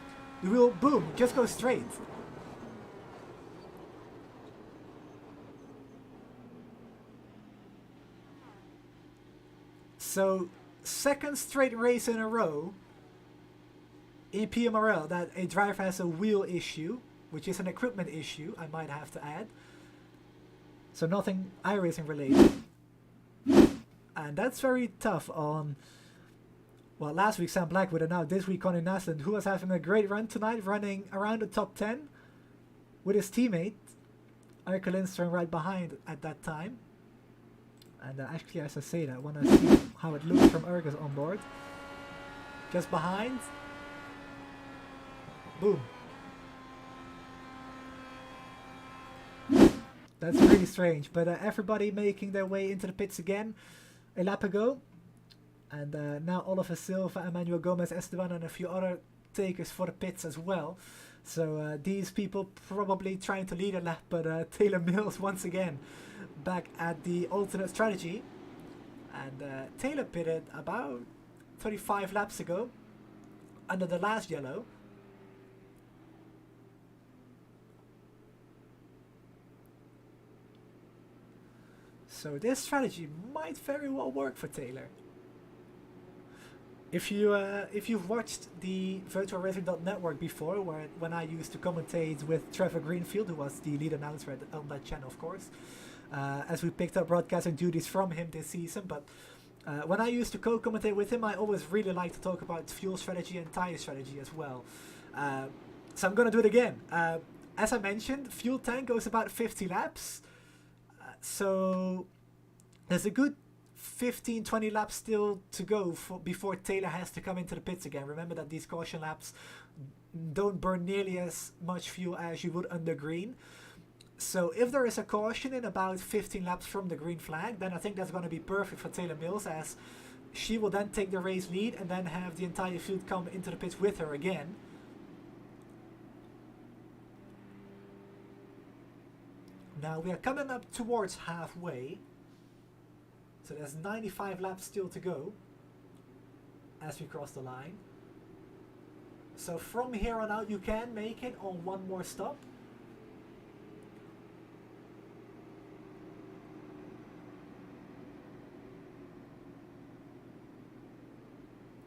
the wheel, boom, just goes straight. So, second straight race in a row in PMRL that a driver has a wheel issue, which is an equipment issue, I might have to add. So nothing iRacing related. And that's very tough on, well, last week Sam Blackwood and now this week Connie Naslund, who was having a great run tonight, running around the top 10 with his teammate, Erke Lindström, right behind at that time. And actually, as I say that, I want to see how it looks from Erke's on board. Just behind. Boom. That's really strange. But everybody making their way into the pits again a lap ago. And now Oliver Silva, Emmanuel Gomez, Esteban, and a few other takers for the pits as well. So these people probably trying to lead a lap, but Taylor Mills once again back at the alternate strategy. And Taylor pitted about 35 laps ago under the last yellow. So this strategy might very well work for Taylor. If you've watched the virtualracing.network before, when I used to commentate with Trevor Greenfield, who was the lead announcer on that channel, of course, as we picked up broadcasting duties from him this season. But when I used to co-commentate with him, I always really liked to talk about fuel strategy and tire strategy as well. So I'm gonna do it again. As I mentioned, fuel tank goes about 50 laps, so there's a good 15-20 laps still to go before Taylor has to come into the pits again. Remember that these caution laps don't burn nearly as much fuel as you would under green. So if there is a caution in about 15 laps from the green flag, then I think that's going to be perfect for Taylor Mills, as she will then take the race lead and then have the entire field come into the pits with her again. Now we are coming up towards halfway. So there's 95 laps still to go as we cross the line. So from here on out you can make it on one more stop.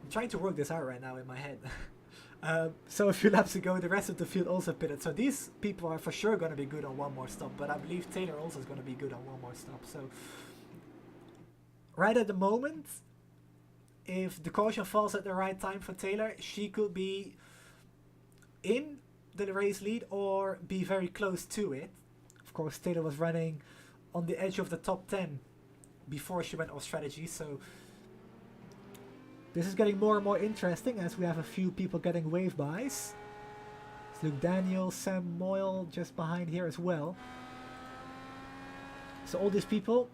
I'm trying to work this out right now in my head. So a few laps ago the rest of the field also pitted. So these people are for sure going to be good on one more stop. But I believe Taylor also is going to be good on one more stop. So right at the moment, if the caution falls at the right time for Taylor, she could be in the race lead or be very close to it. course, Taylor was running on the edge of the top 10 before she went off strategy, so this is getting more and more interesting as we have a few people getting wave bys. It's Luke Daniels, Sam Moyle just behind here as well. So all these people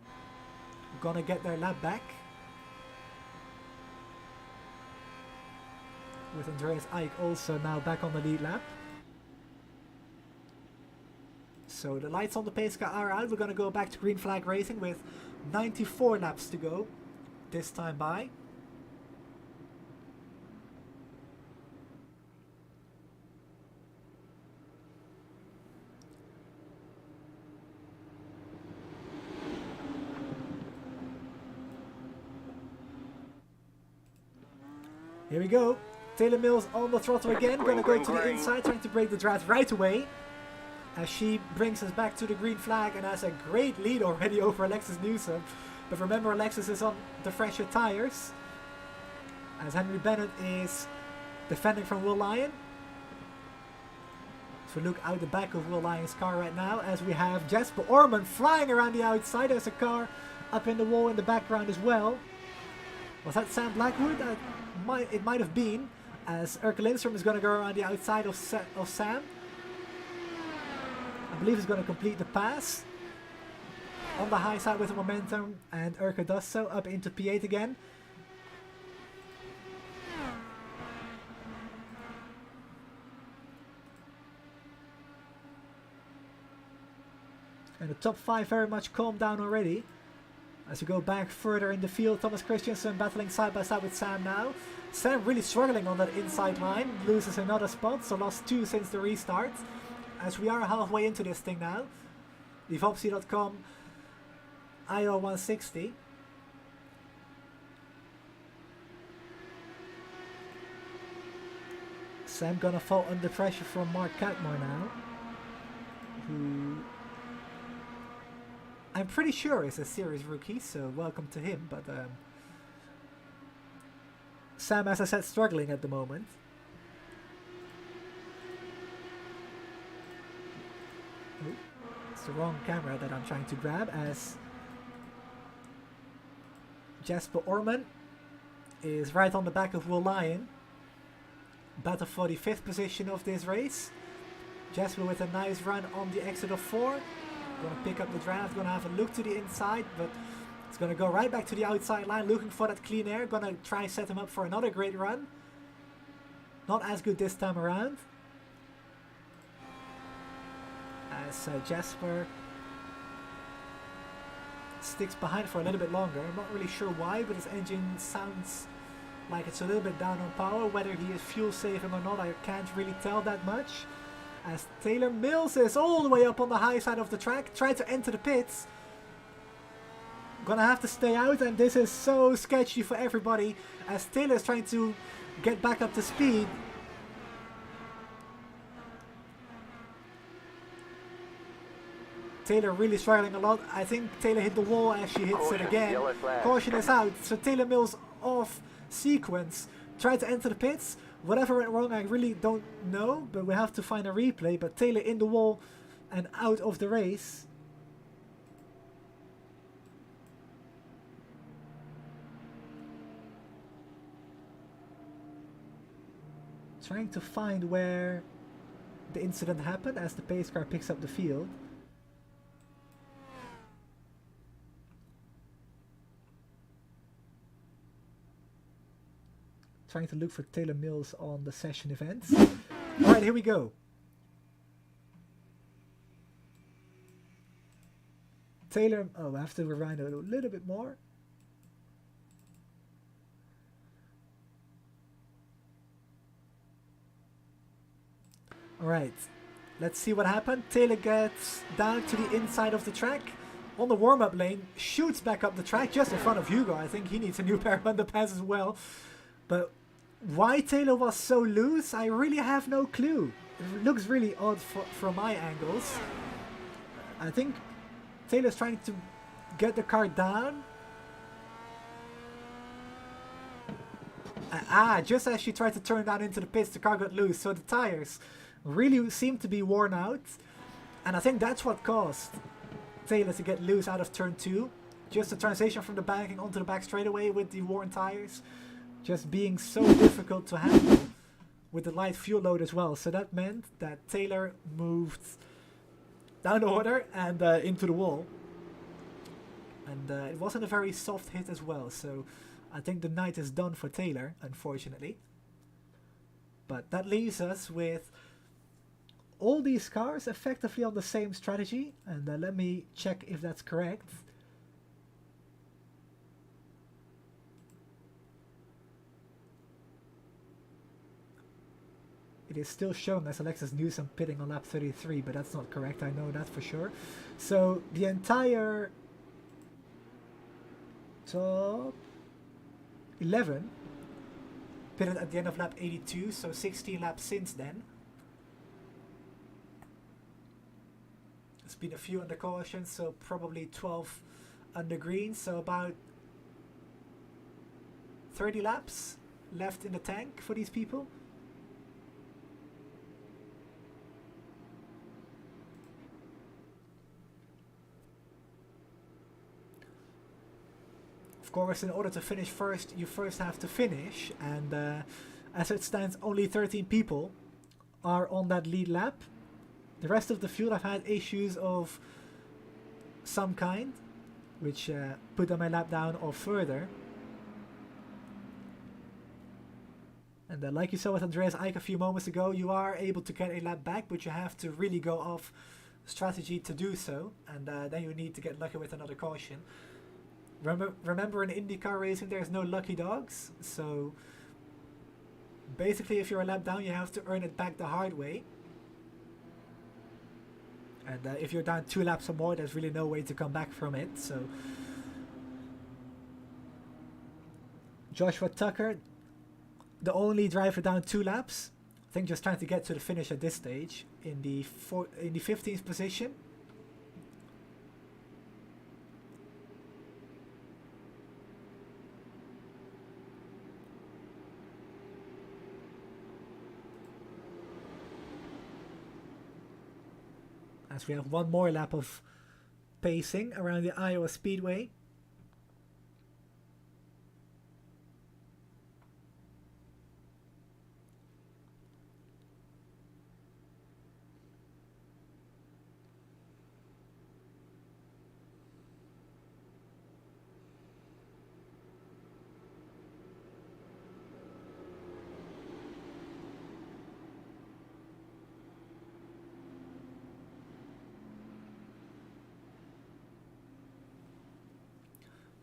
are gonna get their lap back. With Andreas Ike also now back on the lead lap. So the lights on the pace car are out. We're going to go back to green flag racing with 94 laps to go this time by. Here we go. Taylor Mills on the throttle again. Going to go to the inside, trying to break the draft right away. As she brings us back to the green flag and has a great lead already over Alexis Newsom. But remember, Alexis is on the fresher tires. As Henry Bennett is defending from Will Lyon. So look out the back of Will Lyon's car right now. As we have Jasper Orman flying around the outside. There's a car up in the wall in the background as well. Was that Sam Blackwood? It might have been. As Erke Lindstrom is going to go around the outside of Sam. I believe he's going to complete the pass. On the high side with the momentum. And Erke does so. Up into P8 again. And the top 5 very much calmed down already. As we go back further in the field, Thomas Christiansen battling side by side with Sam now. Sam really struggling on that inside line. Loses another spot, so lost 2 since the restart. As we are halfway into this thing now. The Vopsy.com IO 160. Sam gonna fall under pressure from Mark Catmore now. Who I'm pretty sure is a series rookie, so welcome to him, but Sam, as I said, struggling at the moment. Oh, it's the wrong camera that I'm trying to grab, as Jasper Orman is right on the back of Will Lyon. Battle for the 5th position of this race. Jasper with a nice run on the exit of 4. Gonna pick up the draft, gonna have a look to the inside, but it's gonna go right back to the outside line, looking for that clean air. Gonna try set him up for another great run. Not as good this time around. As Jasper sticks behind for a little bit longer. I'm not really sure why, but his engine sounds like it's a little bit down on power. Whether he is fuel saving or not, I can't really tell that much. As Taylor Mills is all the way up on the high side of the track, trying to enter the pits. Gonna have to stay out, and this is so sketchy for everybody as Taylor is trying to get back up to speed. Taylor really struggling a lot. I think Taylor hit the wall as she hits it again. Caution is out, so Taylor Mills off sequence. Tried to enter the pits. Whatever went wrong, I really don't know, but we have to find a replay. But Taylor in the wall and out of the race. Trying to find where the incident happened as the pace car picks up the field. Trying to look for Taylor Mills on the session events. Alright, here we go. Taylor, oh, I have to rewind it a little bit more. Alright, let's see what happened. Taylor gets down to the inside of the track. On the warm-up lane, shoots back up the track just in front of Hugo. I think he needs a new pair of underpants as well. But why Taylor was so loose, I really have no clue. It looks really odd from my angles. I think Taylor's trying to get the car down. Just as she tried to turn down into the pits, the car got loose. So the tires really seem to be worn out. And I think that's what caused Taylor to get loose out of turn 2. Just the transition from the banking onto the back straightaway with the worn tires. Just being so difficult to handle with the light fuel load as well. So that meant that Taylor moved down the order and into the wall. And it wasn't a very soft hit as well. So I think the night is done for Taylor, unfortunately. But that leaves us with all these cars effectively on the same strategy. And let me check if that's correct. It is still showing as Alexis Newsom pitting on lap 33, but that's not correct. I know that for sure. So the entire top 11 pitted at the end of lap 82, so 16 laps since then. There's been a few under caution, so probably 12 under green, so about 30 laps left in the tank for these people. Of course, in order to finish first, you first have to finish, and as it stands, only 13 people are on that lead lap. The rest of the field have had issues of some kind, which put them a lap down or further. And like you saw with Andreas Eich a few moments ago, you are able to get a lap back, but you have to really go off strategy to do so, and then you need to get lucky with another caution. Remember in Indycar racing there's no lucky dogs, so basically if you're a lap down you have to earn it back the hard way. And if you're down 2 laps or more, there's really no way to come back from it. So Joshua Tucker, the only driver down 2 laps, I think just trying to get to the finish at this stage in the 15th position. As we have one more lap of pacing around the Iowa Speedway.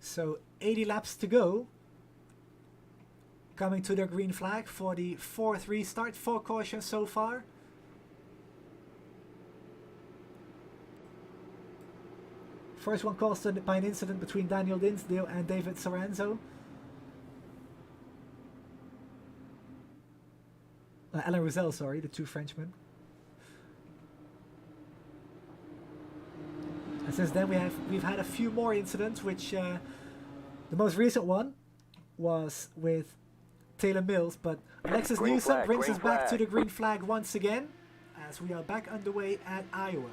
So 80 laps to go. Coming to the green flag for the 4th restart. 4 cautions so far. First one caused by an incident between Daniel Dinsdale and David Soranzo. Alain Roussel, sorry, the 2 Frenchmen. And since then we've had a few more incidents, which the most recent one was with Taylor Mills, but Alexis Newsom brings us back to the green flag once again, as we are back underway at Iowa.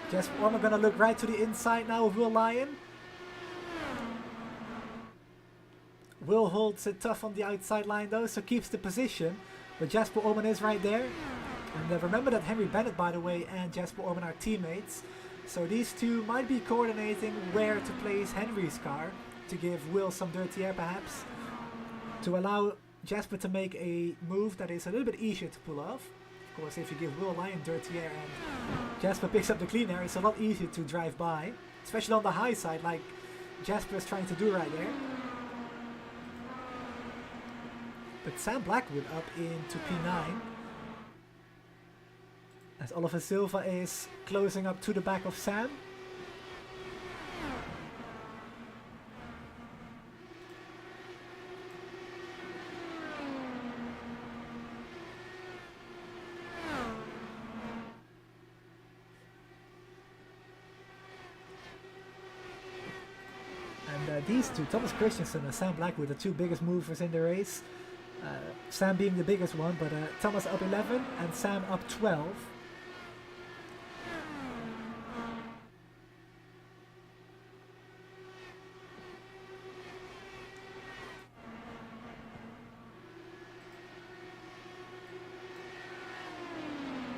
Just we're gonna look right to the inside now of Will Lyon. Will holds it tough on the outside line though, so keeps the position. But Jasper Orman is right there. And remember that Henry Bennett, by the way, and Jasper Orman are teammates. So these two might be coordinating where to place Henry's car to give Will some dirty air perhaps. To allow Jasper to make a move that is a little bit easier to pull off. Of course, if you give Will Lyon dirty air and Jasper picks up the clean air, it's a lot easier to drive by. Especially on the high side, like Jasper is trying to do right there. But Sam Blackwood up into P9. As Oliver Silva is closing up to the back of Sam. these two, Thomas Christensen and Sam Blackwood, the two biggest movers in the race. Sam being the biggest one, but Thomas up 11 and Sam up 12.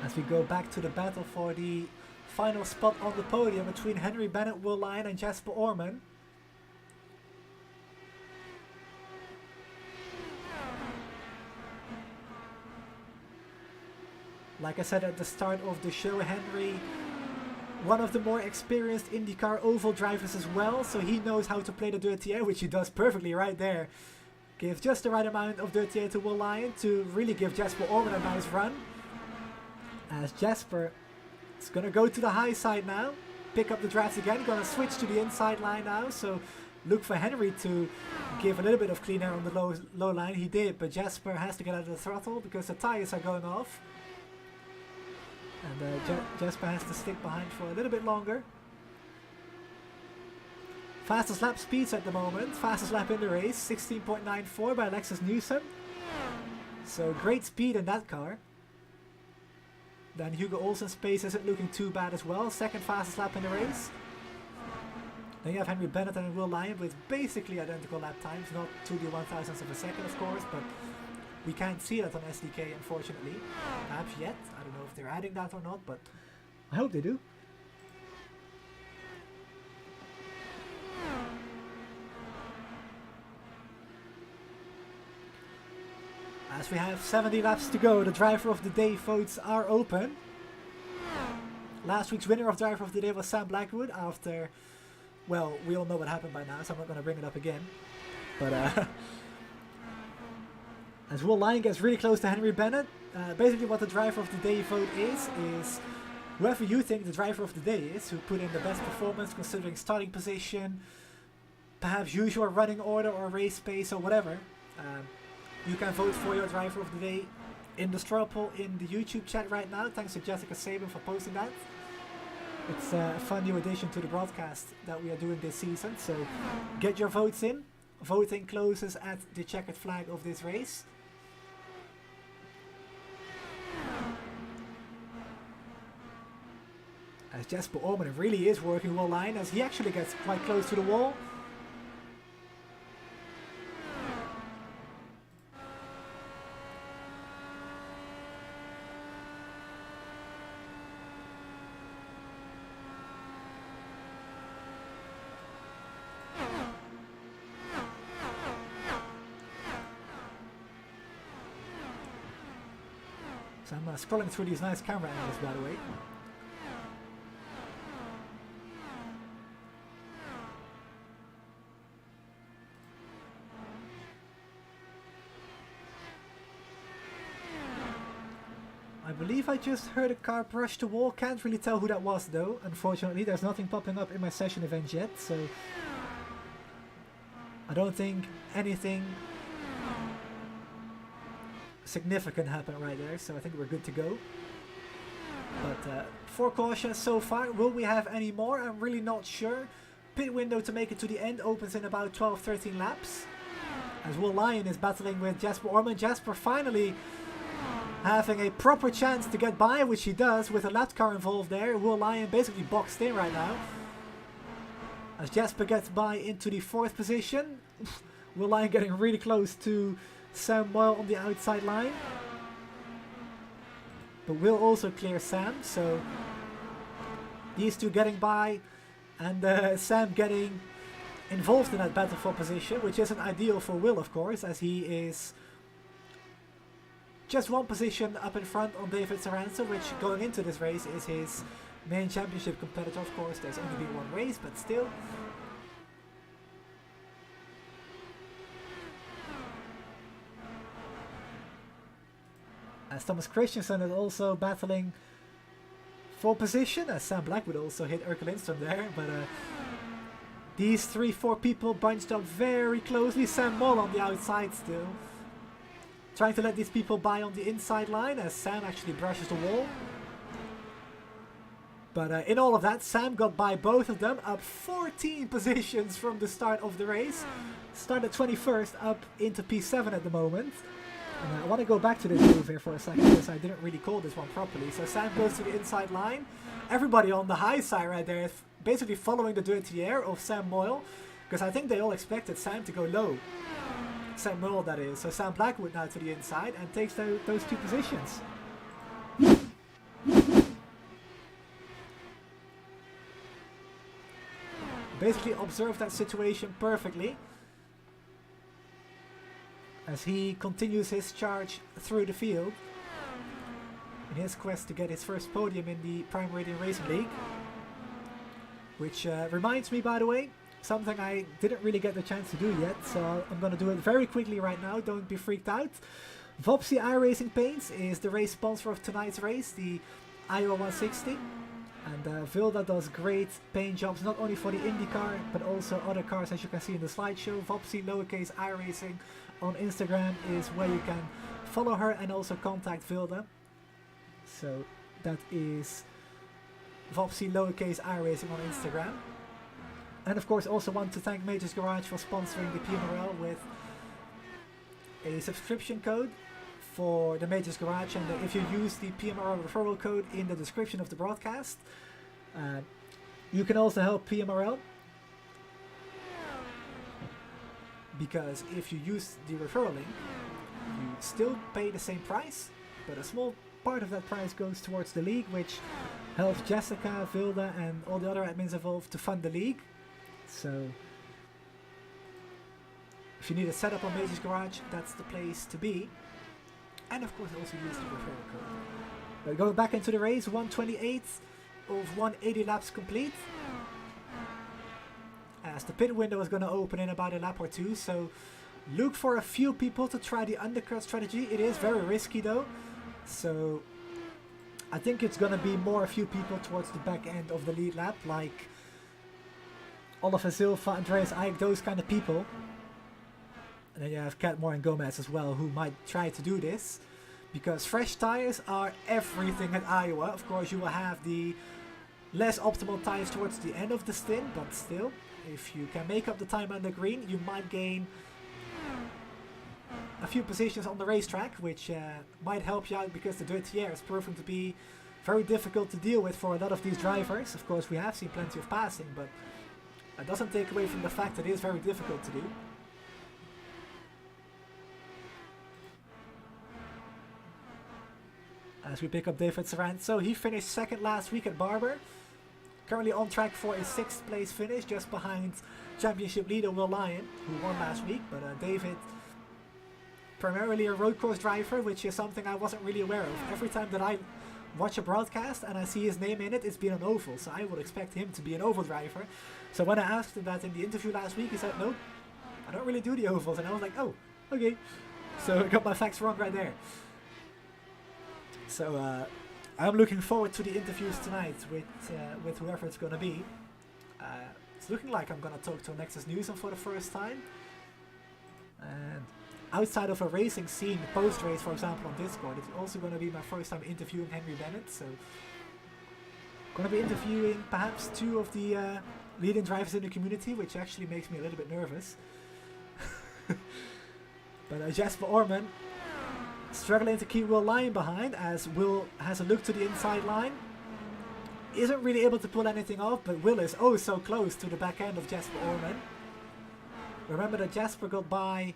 As we go back to the battle for the final spot on the podium between Henry Bennett, Will Lyon and Jasper Orman. Like I said at the start of the show, Henry, one of the more experienced IndyCar oval drivers as well, so he knows how to play the dirty air, which he does perfectly right there. Give just the right amount of dirty air to Will Lyon to really give Jasper Orman a nice run. As Jasper is going to go to the high side now, pick up the drafts again, going to switch to the inside line now, so look for Henry to give a little bit of clean air on the low line. He did, but Jasper has to get out of the throttle because the tires are going off. And Jasper has to stick behind for a little bit longer. Fastest lap speeds at the moment, fastest lap in the race, 16.94 by Alexis Newsom. So great speed in that car. Then Hugo Olsen's pace isn't looking too bad as well. Second fastest lap in the race. Then you have Henry Bennett and Will Lyon with basically identical lap times. Not to the 1,000th of a second, of course, but we can't see that on SDK, unfortunately. Perhaps yet. I don't know if they're adding that or not, but I hope they do. As we have 70 laps to go, the Driver of the Day votes are open. Last week's winner of Driver of the Day was Sam Blackwood after, well, we all know what happened by now, so I'm not going to bring it up again. But as Will Lyon gets really close to Henry Bennett, basically what the Driver of the Day vote is whoever you think the Driver of the Day is, who put in the best performance considering starting position, perhaps usual running order or race pace or whatever. You can vote for your Driver of the Day in the straw poll in the YouTube chat right now. Thanks to Jessica Sabin for posting that. It's a fun new addition to the broadcast that we are doing this season, so get your votes in. Voting closes at the checkered flag of this race. As Jasper Orman really is working Will Lyon as he actually gets quite close to the wall. So I'm scrolling through these nice camera angles, by the way. I believe I just heard a car brush the wall. Can't really tell who that was though. Unfortunately, there's nothing popping up in my session event yet, so I don't think anything significant happened right there, so I think we're good to go. But 4 cautions so far. Will we have any more? I'm really not sure. Pit window to make it to the end opens in about 12-13 laps. As Will Lyon is battling with Jasper Orman. Jasper finally having a proper chance to get by, which he does with a lap car involved there. Will Lyon basically boxed in right now. As Jasper gets by into the 4th position. Will Lyon getting really close to Sam Moyle on the outside line. But will also clear Sam, so these two getting by and Sam getting involved in that battle for position, which isn't ideal for Will, of course, as he is just 1 position up in front on David Saran, which going into this race is his main championship competitor. Of course, there's only been 1 race, but still. As Thomas Christensen is also battling for position, as Sam Blackwood also hit Urkel Lindstrom there, but these 3-4 people bunched up very closely. Sam Moll on the outside still, trying to let these people by on the inside line as Sam actually brushes the wall. But in all of that, Sam got by both of them, up 14 positions from the start of the race. Started 21st, up into P7 at the moment. And I want to go back to this move here for a second, because I didn't really call this one properly. So Sam goes to the inside line. Everybody on the high side right there is basically following the dirty air of Sam Moyle, because I think they all expected Sam to go low. Sam Moyle, that is. So Sam Blackwood now to the inside and takes those two positions. Basically observed that situation perfectly as he continues his charge through the field in his quest to get his first podium in the Prime Meridian Racing League. Which reminds me, by the way, something I didn't really get the chance to do yet, so I'm going to do it very quickly right now, don't be freaked out. Vopsy iRacing Paints is the race sponsor of tonight's race, the Iowa 160. And Vilda does great paint jobs, not only for the Indycar, but also other cars, as you can see in the slideshow. Vopsy lowercase iRacing on Instagram is where you can follow her and also contact Vilda. So that is Vopsy lowercase iRacing on Instagram. And of course also want to thank Majors Garage for sponsoring the PMRL with a subscription code for the Majors Garage, and if you use the PMRL referral code in the description of the broadcast, you can also help PMRL, because if you use the referral link, you still pay the same price, but a small part of that price goes towards the league, which helps Jessica, Vilda and all the other admins involved to fund the league. So if you need a setup on Majors Garage, that's the place to be. And of course also use the referral code. But going back into the race, 128 of 180 laps complete. As the pit window is going to open in about a lap or two, so look for a few people to try the undercut strategy. It is very risky though, so I think it's going to be more a few people towards the back end of the lead lap, like Oliver Silva, Andreas Eyck, those kind of people. And then you have Catmore and Gomez as well, who might try to do this, because fresh tires are everything at Iowa. Of course you will have the less optimal tires towards the end of the stint, but still, if you can make up the time on the green, you might gain a few positions on the racetrack, which might help you out, because the dirty air is proving to be very difficult to deal with for a lot of these drivers. Of course we have seen plenty of passing, but that doesn't take away from the fact that it is very difficult to do. As we pick up David Saran. So he finished second last week at Barber. Currently on track for a 6th place finish, just behind championship leader Will Lyon, who won last week. But David, primarily a road course driver, which is something I wasn't really aware of. Every time that I watch a broadcast and I see his name in it, it's been an oval. So I would expect him to be an oval driver. So when I asked him that in the interview last week, he said, no, I don't really do the ovals. And I was like, oh, okay. So I got my facts wrong right there. So I'm looking forward to the interviews tonight with whoever it's going to be. It's looking like I'm going to talk to Alexis Newsom for the first time. And outside of a racing scene, post-race, for example, on Discord, it's also going to be my first time interviewing Henry Bennett. So I'm going to be interviewing perhaps 2 of the leading drivers in the community, which actually makes me a little bit nervous. But Jasper Orman struggling to keep Will Lyon behind, as Will has a look to the inside line. Isn't really able to pull anything off, but Will is oh so close to the back end of Jasper Orman. Remember that Jasper got by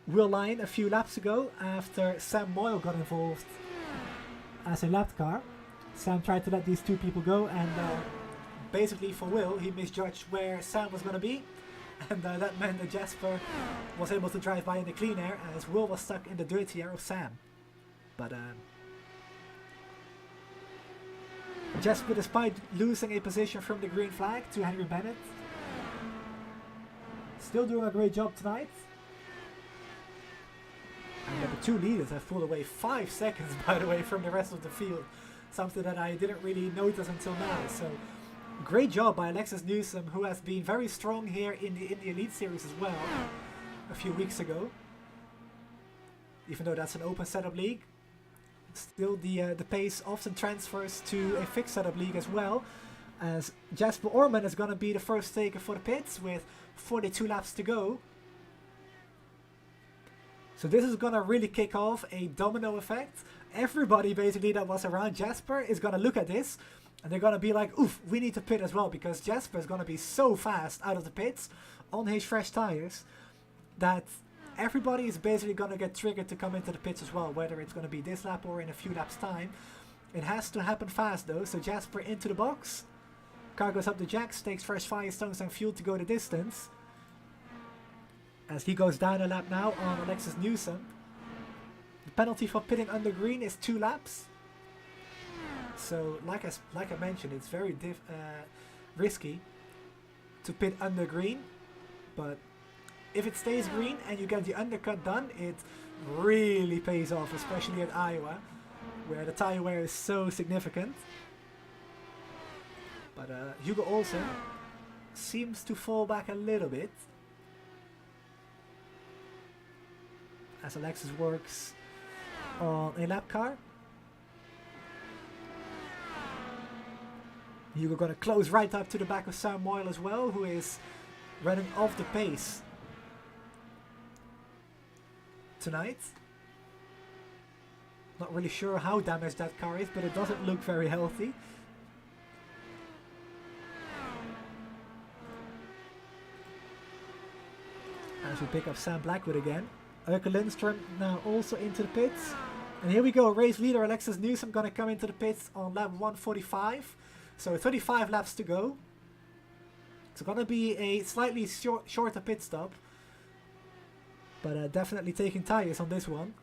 Will Lyon a few laps ago after Sam Moyle got involved as a lap car. Sam tried to let these 2 people go, and basically for Will, he misjudged where Sam was going to be. And that meant that Jasper was able to drive by in the clean air, as Will was stuck in the dirty air of Sam. But Jasper, despite losing a position from the green flag to Henry Bennett, still doing a great job tonight. And the 2 leaders have pulled away 5 seconds, by the way, from the rest of the field. Something that I didn't really notice until now. So great job by Alexis Newsom, who has been very strong here in the Elite Series as well a few weeks ago. Even though that's an open setup league, still the pace often transfers to a fixed setup league as well, as Jasper Orman is going to be the first taker for the pits with 42 laps to go. So this is going to really kick off a domino effect. Everybody basically that was around Jasper is going to look at this and they're going to be like, oof, we need to pit as well, because Jasper is going to be so fast out of the pits on his fresh tires that everybody is basically going to get triggered to come into the pits as well, whether it's going to be this lap or in a few laps time. It has to happen fast though, so Jasper into the box. Car goes up the jacks, takes fresh firestones and fuel to go the distance. As he goes down a lap now on Alexis Newsom. The penalty for pitting under green is 2 laps. So, like I mentioned, it's very risky to pit under green. But if it stays green and you get the undercut done, it really pays off, especially at Iowa, where the tire wear is so significant. But Hugo Olsen seems to fall back a little bit as Alexis works on a lap car. Hugo gonna close right up to the back of Sam Moyle as well, who is running off the pace tonight. Not really sure how damaged that car is, but it doesn't look very healthy. As we pick up Sam Blackwood again. Erke Lindström now also into the pits. And here we go, race leader Alexis Newsom gonna come into the pits on lap 145. So 35 laps to go. It's gonna be a slightly shorter pit stop. But definitely taking tires on this one.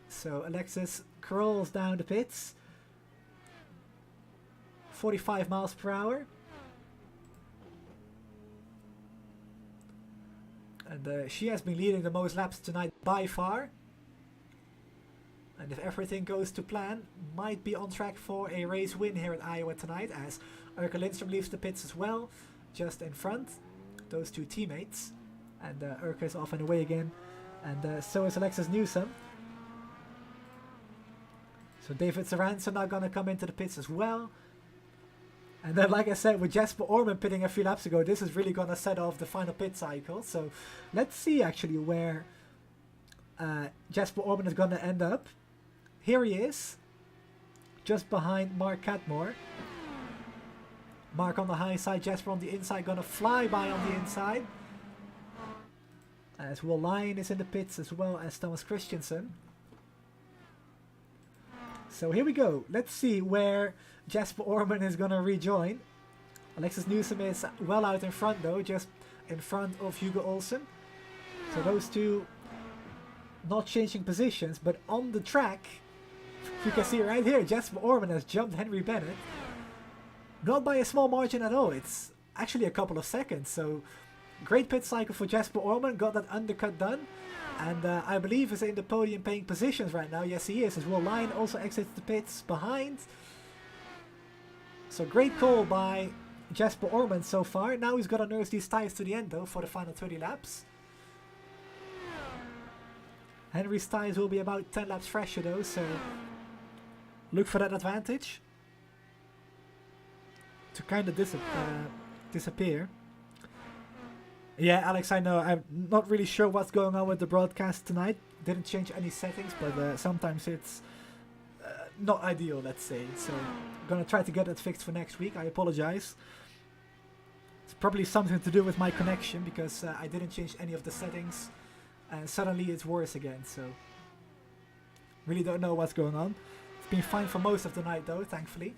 So Alexis crawls down the pits. 45 miles per hour. And she has been leading the most laps tonight by far. And if everything goes to plan, might be on track for a race win here at Iowa tonight, as Erke Lindström leaves the pits as well, just in front. Those two teammates. And Erke is off and away again. And so is Alexis Newsom. So David Saran now going to come into the pits as well. And then, like I said, with Jasper Orman pitting a few laps ago, this is really going to set off the final pit cycle. So let's see actually where Jasper Orman is going to end up. Here he is, just behind Mark Catmore. Mark on the high side, Jasper on the inside, going to fly by on the inside. As Will Lyon is in the pits as well as Thomas Christensen. So here we go. Let's see where Jasper Orman is going to rejoin. Alexis Newsom is well out in front though, just in front of Hugo Olsen. So those two not changing positions, but on the track, you can see right here, Jasper Orman has jumped Henry Bennett. Not by a small margin at all, it's actually a couple of seconds. So great pit cycle for Jasper Orman, got that undercut done. And I believe is in the podium paying positions right now. Yes, he is, as Will Lyon also exits the pits behind. So great call by Jasper Orman so far. Now he's got to nurse these tires to the end though for the final 30 laps. Henry's tires will be about 10 laps fresher though, so look for that advantage to kind of disappear. Yeah, Alex, I know. I'm not really sure what's going on with the broadcast tonight. Didn't change any settings, but sometimes it's not ideal, let's say. So I'm gonna try to get that fixed for next week. I apologize. It's probably something to do with my connection, because I didn't change any of the settings. And suddenly it's worse again, so really don't know what's going on. It's been fine for most of the night though, thankfully.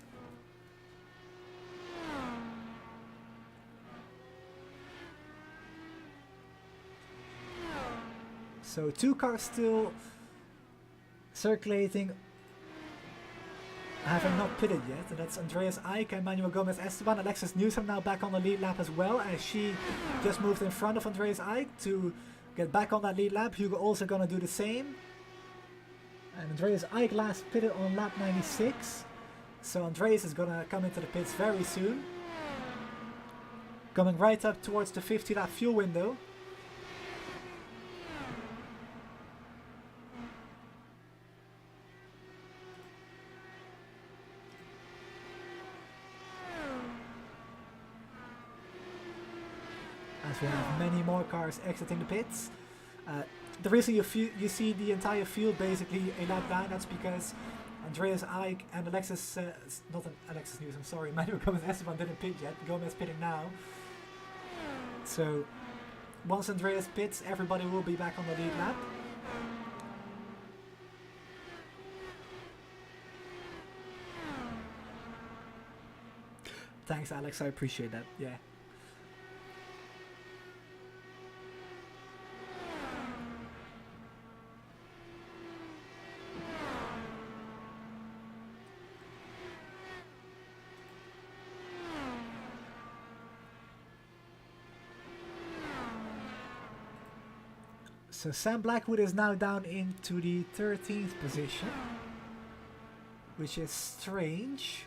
So 2 cars still circulating, having not pitted yet, and that's Andreas Eik and Manuel Gomez Esteban. Alexis Newsom now back on the lead lap as well, as she just moved in front of Andreas Eik to get back on that lead lap. Hugo also gonna do the same. And Andreas Eik last pitted on lap 96. So Andreas is gonna come into the pits very soon. Coming right up towards the 50 lap fuel window. as we have many more cars exiting the pits. The reason you see the entire field basically a lap down, that's because Andreas Ike and Alexis, not Alexis News, I'm sorry, Manuel Gomez Esteban didn't pit yet. Gomez pitting now. So once Andreas pits, everybody will be back on the lead lap. Thanks, Alex, I appreciate that, yeah. So Sam Blackwood is now down into the 13th position, which is strange.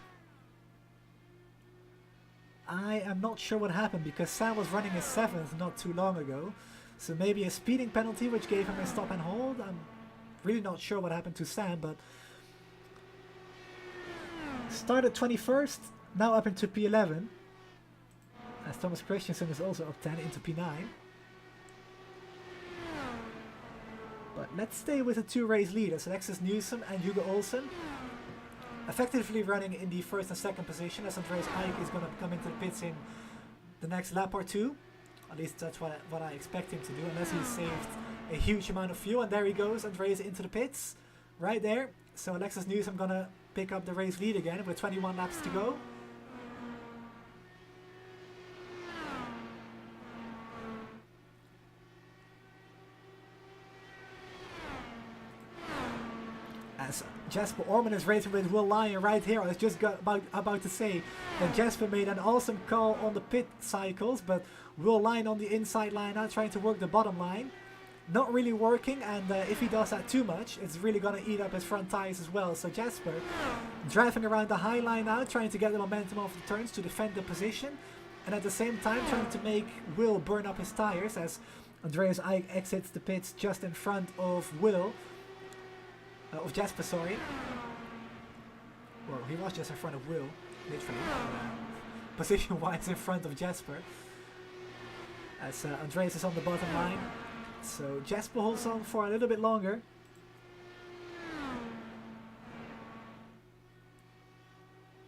I am not sure what happened because Sam was running his 7th not too long ago. So maybe a speeding penalty which gave him a stop and hold. I'm really not sure what happened to Sam, but started 21st, now up into P11. As Thomas Christensen is also up 10 into P9. But let's stay with the two race leaders, Alexis Newsom and Hugo Olsen. Effectively running in the 1st and 2nd position, as Andreas Ike is going to come into the pits in the next lap or two. At least that's what I expect him to do, unless he's saved a huge amount of fuel. And there he goes, Andreas into the pits, right there. So Alexis Newsom going to pick up the race lead again with 21 laps to go. As Jasper Orman is racing with Will Lyon right here. I was just about to say that Jasper made an awesome call on the pit cycles, but Will Lyon on the inside line now trying to work the bottom line. Not really working, and if he does that too much, it's really going to eat up his front tires as well. So Jasper driving around the high line now, trying to get the momentum off the turns to defend the position, and at the same time trying to make Will burn up his tires as Andreas Ike exits the pits just in front of Jasper, sorry. Well, he was just in front of Will, literally. Position-wise in front of Jasper. As Andreas is on the bottom line. So Jasper holds on for a little bit longer.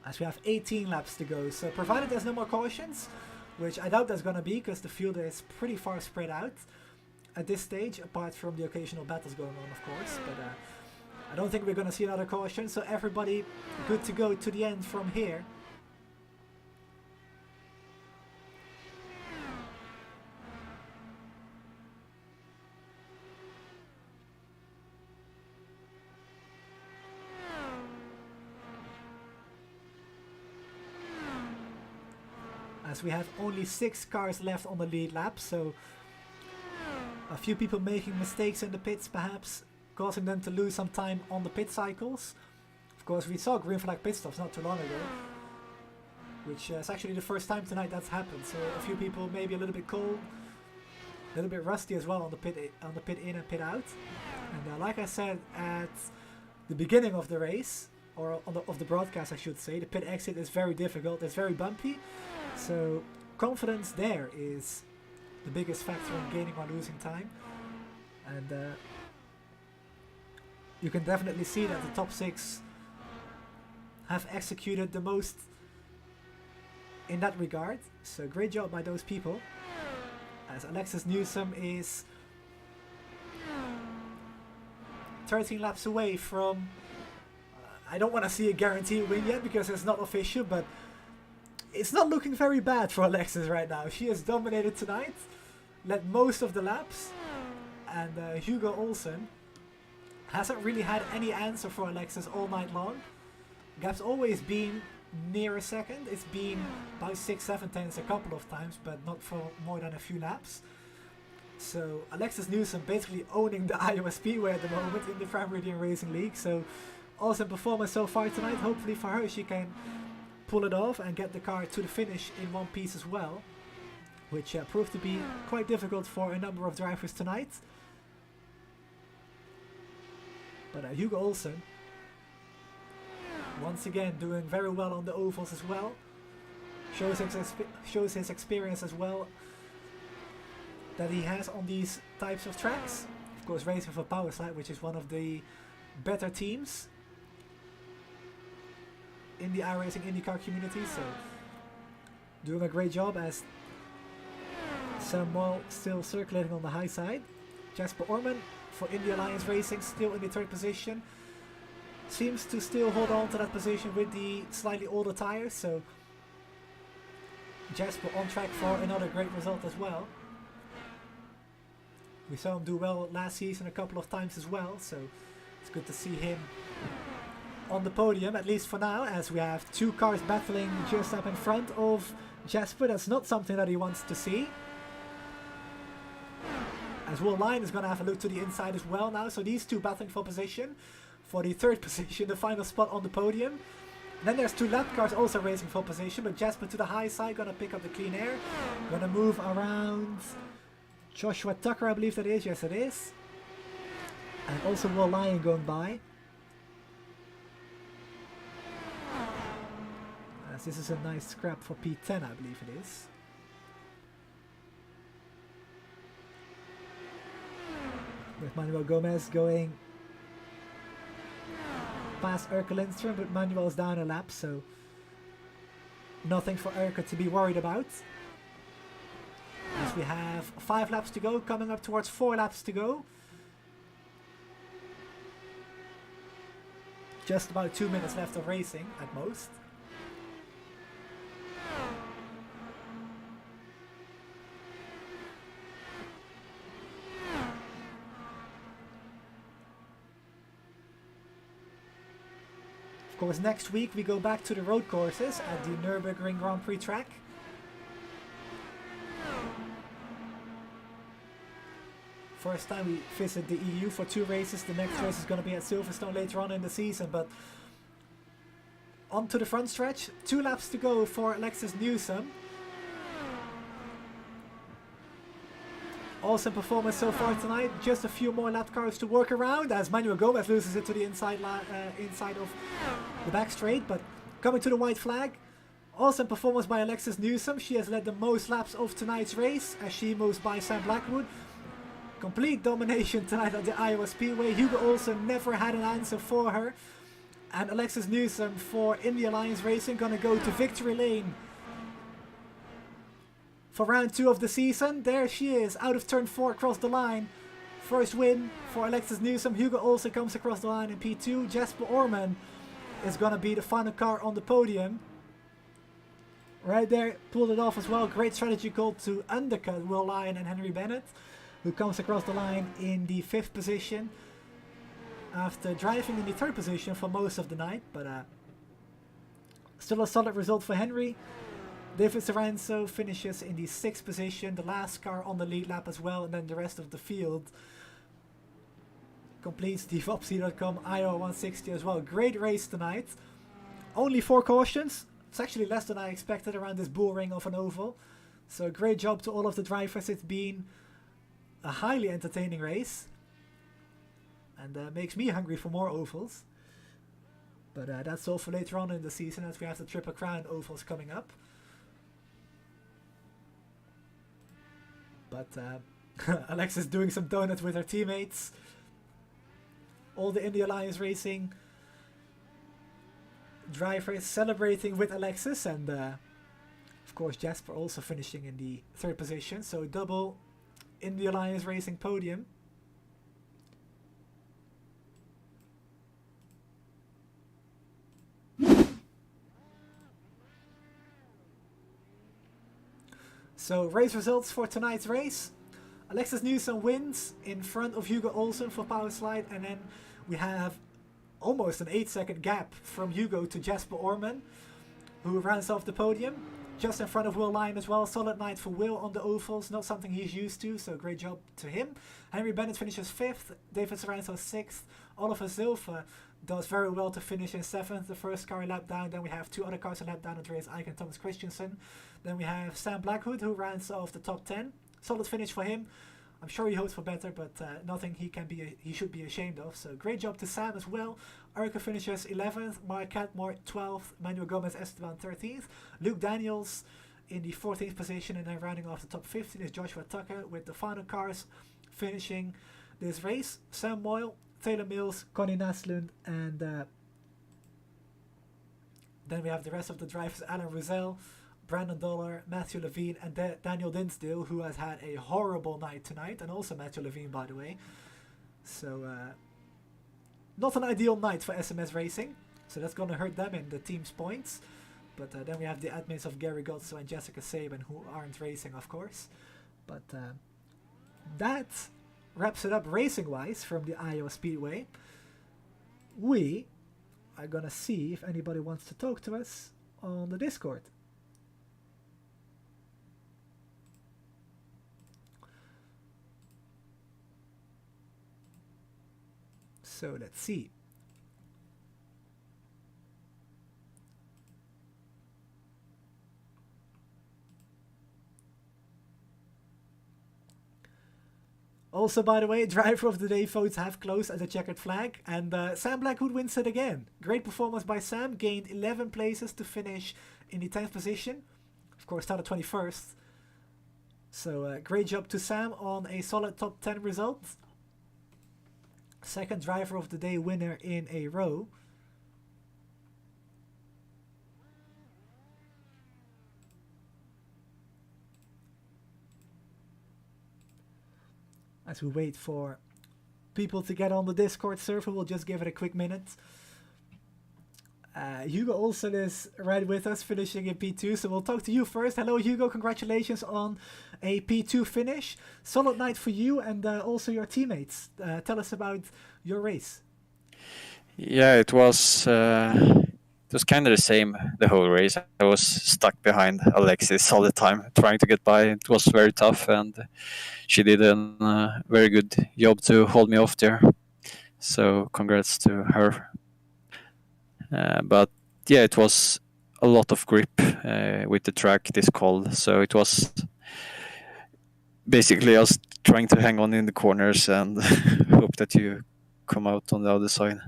As we have 18 laps to go. So provided there's no more cautions, which I doubt there's going to be because the field is pretty far spread out at this stage, apart from the occasional battles going on, of course. But I don't think we're going to see another caution, so everybody good to go to the end from here. As we have only 6 cars left on the lead lap, so a few people making mistakes in the pits perhaps, causing them to lose some time on the pit cycles. Of course, we saw green flag pit stops not too long ago, which is actually the first time tonight that's happened. So a few people maybe a little bit cold, a little bit rusty as well on the pit in and pit out. And like I said at the beginning of the race, or of the broadcast I should say, the pit exit is very difficult, it's very bumpy. So confidence there is the biggest factor in gaining or losing time. And you can definitely see that the top 6 have executed the most in that regard. So great job by those people. As Alexis Newsom is 13 laps away from... I don't want to see a guaranteed win yet because it's not official, but it's not looking very bad for Alexis right now. She has dominated tonight, led most of the laps, and Hugo Olsen hasn't really had any answer for Alexis all night long. Gap's always been near a second. It's been about 6-7 tenths a couple of times, but not for more than a few laps. So Alexis Newsom basically owning the Iowa Speedway at the moment in the Prime Meridian Racing League. So awesome performance so far tonight. Hopefully for her she can pull it off and get the car to the finish in one piece as well, which proved to be quite difficult for a number of drivers tonight. But Hugo Olsen, once again, doing very well on the ovals as well. Shows his experience as well that he has on these types of tracks. Of course, racing for Powerslide, which is one of the better teams in the iRacing IndyCar community, so doing a great job as Samuel still circulating on the high side. Jasper Orman for Indy Alliance Racing still in the 3rd position. Seems to still hold on to that position with the slightly older tires, so Jasper on track for another great result as well. We saw him do well last season a couple of times as well, so it's good to see him on the podium, at least for now, as we have 2 cars battling just up in front of Jasper. That's not something that he wants to see. As Will Lyon is going to have a look to the inside as well now, so these 2 battling for position. For the 3rd position, the final spot on the podium. And then there's 2 lap cars also racing for position, but Jasper to the high side, going to pick up the clean air. Going to move around Joshua Tucker, I believe that is. Yes, it is. And also Will Lyon going by. As this is a nice scrap for P10, I believe it is. With Manuel Gomez going past Erke Lindstrom, but Manuel's down a lap, so nothing for Erke to be worried about. As we have 5 laps to go, coming up towards 4 laps to go. Just about 2 minutes left of racing at most. Of course, next week we go back to the road courses at the Nurburgring Grand Prix track. First time we visit the EU for 2 races. The next race is going to be at Silverstone later on in the season. But on to the front stretch. 2 laps to go for Alexis Newsom. Awesome performance so far tonight. Just a few more lap cars to work around as Manuel Gomez loses it to the inside of the back straight. But coming to the white flag. Awesome performance by Alexis Newsom. She has led the most laps of tonight's race as she moves by Sam Blackwood. Complete domination tonight at the Iowa Speedway. Hugo Olsen never had an answer for her. And Alexis Newsom for Indy Alliance Racing gonna go to victory lane for round 2 of the season. There she is, out of turn 4 across the line. First win for Alexis Newsom. Hugo Olsen comes across the line in P2. Jasper Orman is gonna be the final car on the podium. Right there, pulled it off as well. Great strategy call to undercut Will Lyon and Henry Bennett, who comes across the line in the 5th position after driving in the 3rd position for most of the night, but still a solid result for Henry. David Saranso finishes in the 6th position, the last car on the lead lap as well, and then the rest of the field completes the Vopsy.com Iowa 160 as well. Great race tonight. Only 4 cautions. It's actually less than I expected around this bull ring of an oval. So great job to all of the drivers. It's been a highly entertaining race and makes me hungry for more ovals, but that's all for later on in the season as we have the Triple Crown ovals coming up. But Alexis doing some donuts with her teammates, all the Indy Alliance Racing drivers celebrating with Alexis, and of course Jasper also finishing in the 3rd position, so double Indy Alliance Racing podium. So race results for tonight's race. Alexis Newsom wins in front of Hugo Olsen for Powerslide, and then we have almost an 8-second gap from Hugo to Jasper Orman, who rounds off the podium. Just in front of Will Lyon as well. Solid night for Will on the ovals. Not something he's used to, so great job to him. Henry Bennett finishes 5th. David Saranso 6th. Oliver Zilfer does very well to finish in 7th. The first car a lap down. Then we have 2 other cars a lap down. Andreas Eick and Thomas Christensen. Then we have Sam Blackwood, who rounds off the top 10. Solid finish for him. I'm sure he hopes for better, but nothing he should be ashamed of. So great job to Sam as well. Erke finishes 11th, Mark Catmore 12th, Manuel Gomez Esteban 13th, Luke Daniels in the 14th position, and then rounding off the top 15 is Joshua Tucker with the final cars finishing this race. Sam Moyle, Taylor Mills, Connie Naslund, and then we have the rest of the drivers: Alan Ruzel, Brandon Dollar, Matthew Levine, and Daniel Dinsdale, who has had a horrible night tonight, and also Matthew Levine, by the way. So, not an ideal night for SMS Racing, so that's going to hurt them in the team's points. But then we have the admins of Gary Gotzo and Jessica Saban, who aren't racing, of course. But that wraps it up racing-wise from the Iowa Speedway. We are going to see if anybody wants to talk to us on the Discord. So let's see. Also, by the way, driver of the day votes have closed as a checkered flag, and Sam Blackwood wins it again. Great performance by Sam, gained 11 places to finish in the 10th position. Of course, started 21st. So great job to Sam on a solid top 10 result. Second driver of the day winner in a row. As we wait for people to get on the Discord server, we'll just give it a quick minute. Hugo Olsen is right with us, finishing in P2, so we'll talk to you first. Hello, Hugo. Congratulations on a P2 finish. Solid night for you and also your teammates. Tell us about your race. Yeah, it was kind of the same the whole race. I was stuck behind Alexis all the time, trying to get by. It was very tough, and she did a very good job to hold me off there. So congrats to her. But yeah, it was a lot of grip with the track this cold. So it was basically us trying to hang on in the corners and hope that you come out on the other side.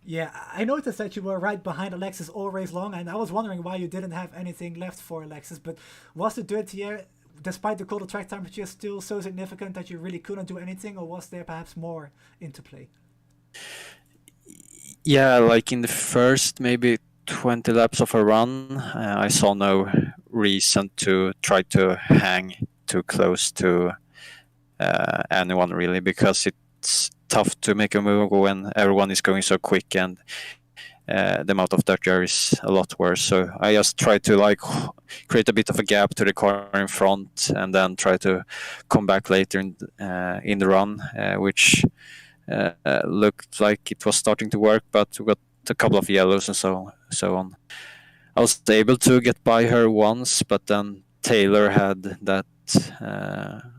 Yeah, I noticed that you were right behind Alexis all race long, and I was wondering why you didn't have anything left for Alexis. But was the dirt here, despite the colder track temperature, still so significant that you really couldn't do anything, or was there perhaps more into play? Yeah, like in the first maybe 20 laps of a run, I saw no reason to try to hang too close to anyone really, because it's tough to make a move when everyone is going so quick, and the amount of dirt there is a lot worse. So I just try to like create a bit of a gap to the car in front, and then try to come back later in the run, which looked like it was starting to work, but we got a couple of yellows and so on. I was able to get by her once, but then Taylor had that.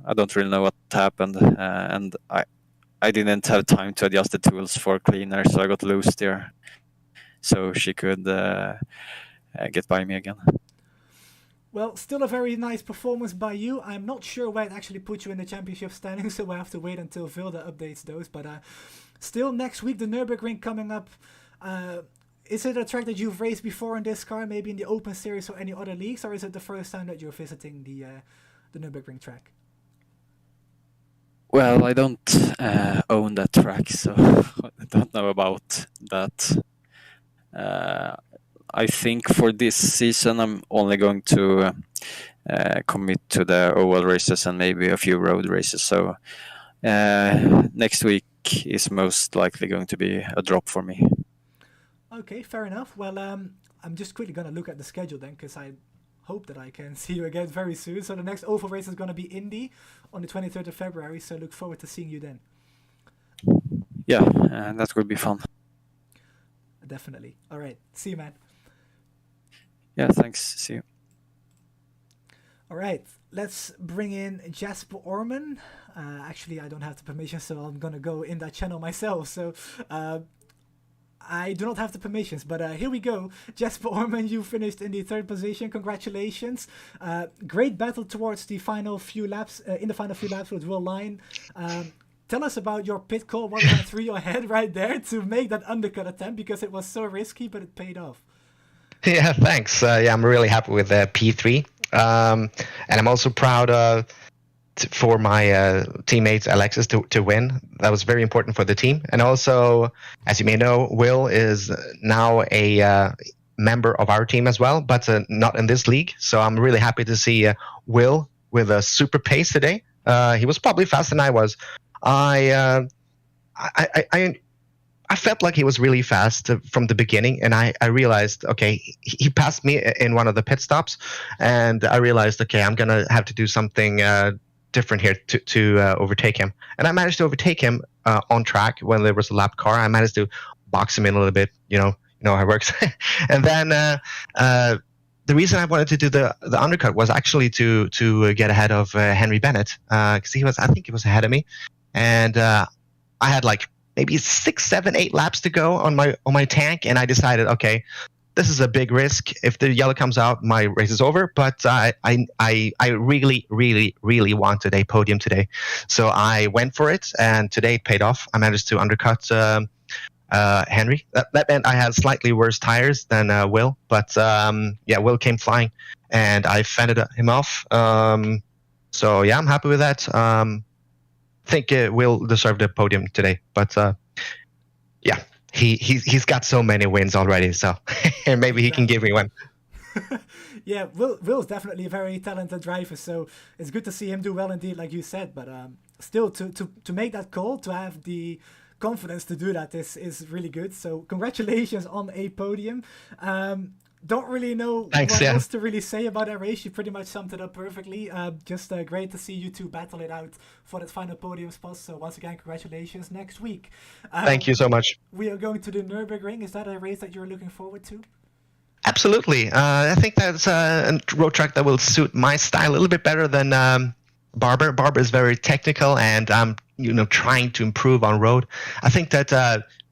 I don't really know what happened, and I didn't have time to adjust the tools for cleaner, so I got loose there. So she could get by me again. Well, still a very nice performance by you. I'm not sure where it actually puts you in the championship standings, so we'll have to wait until Vilda updates those. But still, next week, the Nurburgring coming up. Is it a track that you've raced before in this car, maybe in the Open Series or any other leagues, or is it the first time that you're visiting the Nurburgring track? Well, I don't own that track, so I don't know about that. I think for this season, I'm only going to commit to the oval races and maybe a few road races. So next week is most likely going to be a drop for me. Okay, fair enough. Well, I'm just quickly going to look at the schedule then, because I hope that I can see you again very soon. So the next oval race is going to be Indy on the 23rd of February. So look forward to seeing you then. Yeah, that would be fun. Definitely. All right. See you, man. Yeah, thanks. See you. All right. Let's bring in Jasper Orman. Actually, I don't have the permission, so I'm going to go in that channel myself. So I do not have the permissions, but here we go. Jasper Orman, you finished in the 3rd position. Congratulations. Great battle towards the final few laps, in the final few laps with Will Line. Tell us about your pit call, what went through your head right there to make that undercut attempt, because it was so risky, but it paid off. Yeah, thanks. Yeah, I'm really happy with P3. And I'm also proud for my teammates Alexis to win. That was very important for the team. And also, as you may know, Will is now a member of our team as well, but not in this league. So I'm really happy to see Will with a super pace today. He was probably faster than I was. I felt like he was really fast from the beginning, and I realized, okay, he passed me in one of the pit stops, and I realized, okay, I'm gonna have to do something different here to overtake him. And I managed to overtake him on track when there was a lap car. I managed to box him in a little bit, you know how it works. And then the reason I wanted to do the undercut was actually to get ahead of Henry Bennett, because I think he was ahead of me, and I had like maybe 6, 7, 8 laps to go on my tank, and I decided, okay, this is a big risk. If the yellow comes out, my race is over. But I really, really, really wanted a podium today, so I went for it, and today it paid off. I managed to undercut Henry. That meant I had slightly worse tires than Will, but Will came flying, and I fended him off. So yeah, I'm happy with that. I think Will deserve the podium today, but yeah, he's got so many wins already, so maybe he can give me one. Yeah, Will's definitely a very talented driver, so it's good to see him do well indeed, like you said. But still, to make that call, to have the confidence to do that is really good. So congratulations on a podium. Don't really know what else to really say about that race. You pretty much summed it up perfectly. Just great to see you two battle it out for that final podium spot. So once again, congratulations. Next week, thank you so much. We are going to the Nurburgring. Is that a race that you're looking forward to? Absolutely. I think that's a road track that will suit my style a little bit better than Barber. Barber is very technical, and I'm trying to improve on road. I think that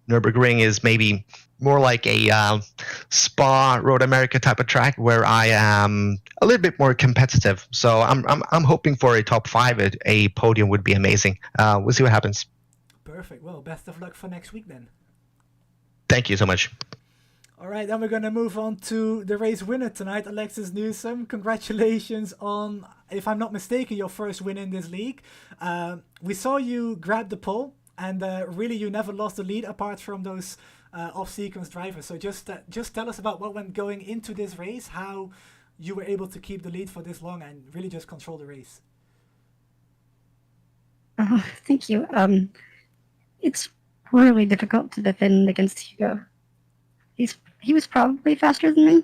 Nurburgring is maybe more like a Spa Road America type of track where I am a little bit more competitive. So I'm hoping for a top 5. A podium would be amazing. We'll see what happens. Perfect. Well, best of luck for next week then. Thank you so much. All right, then we're going to move on to the race winner tonight, Alexis Newsom. Congratulations on, if I'm not mistaken, your first win in this league. We saw you grab the pole, and really you never lost the lead apart from those off-sequence drivers. So just tell us about what went going into this race, how you were able to keep the lead for this long and really just control the race. Thank you. It's really difficult to defend against Hugo. He was probably faster than me,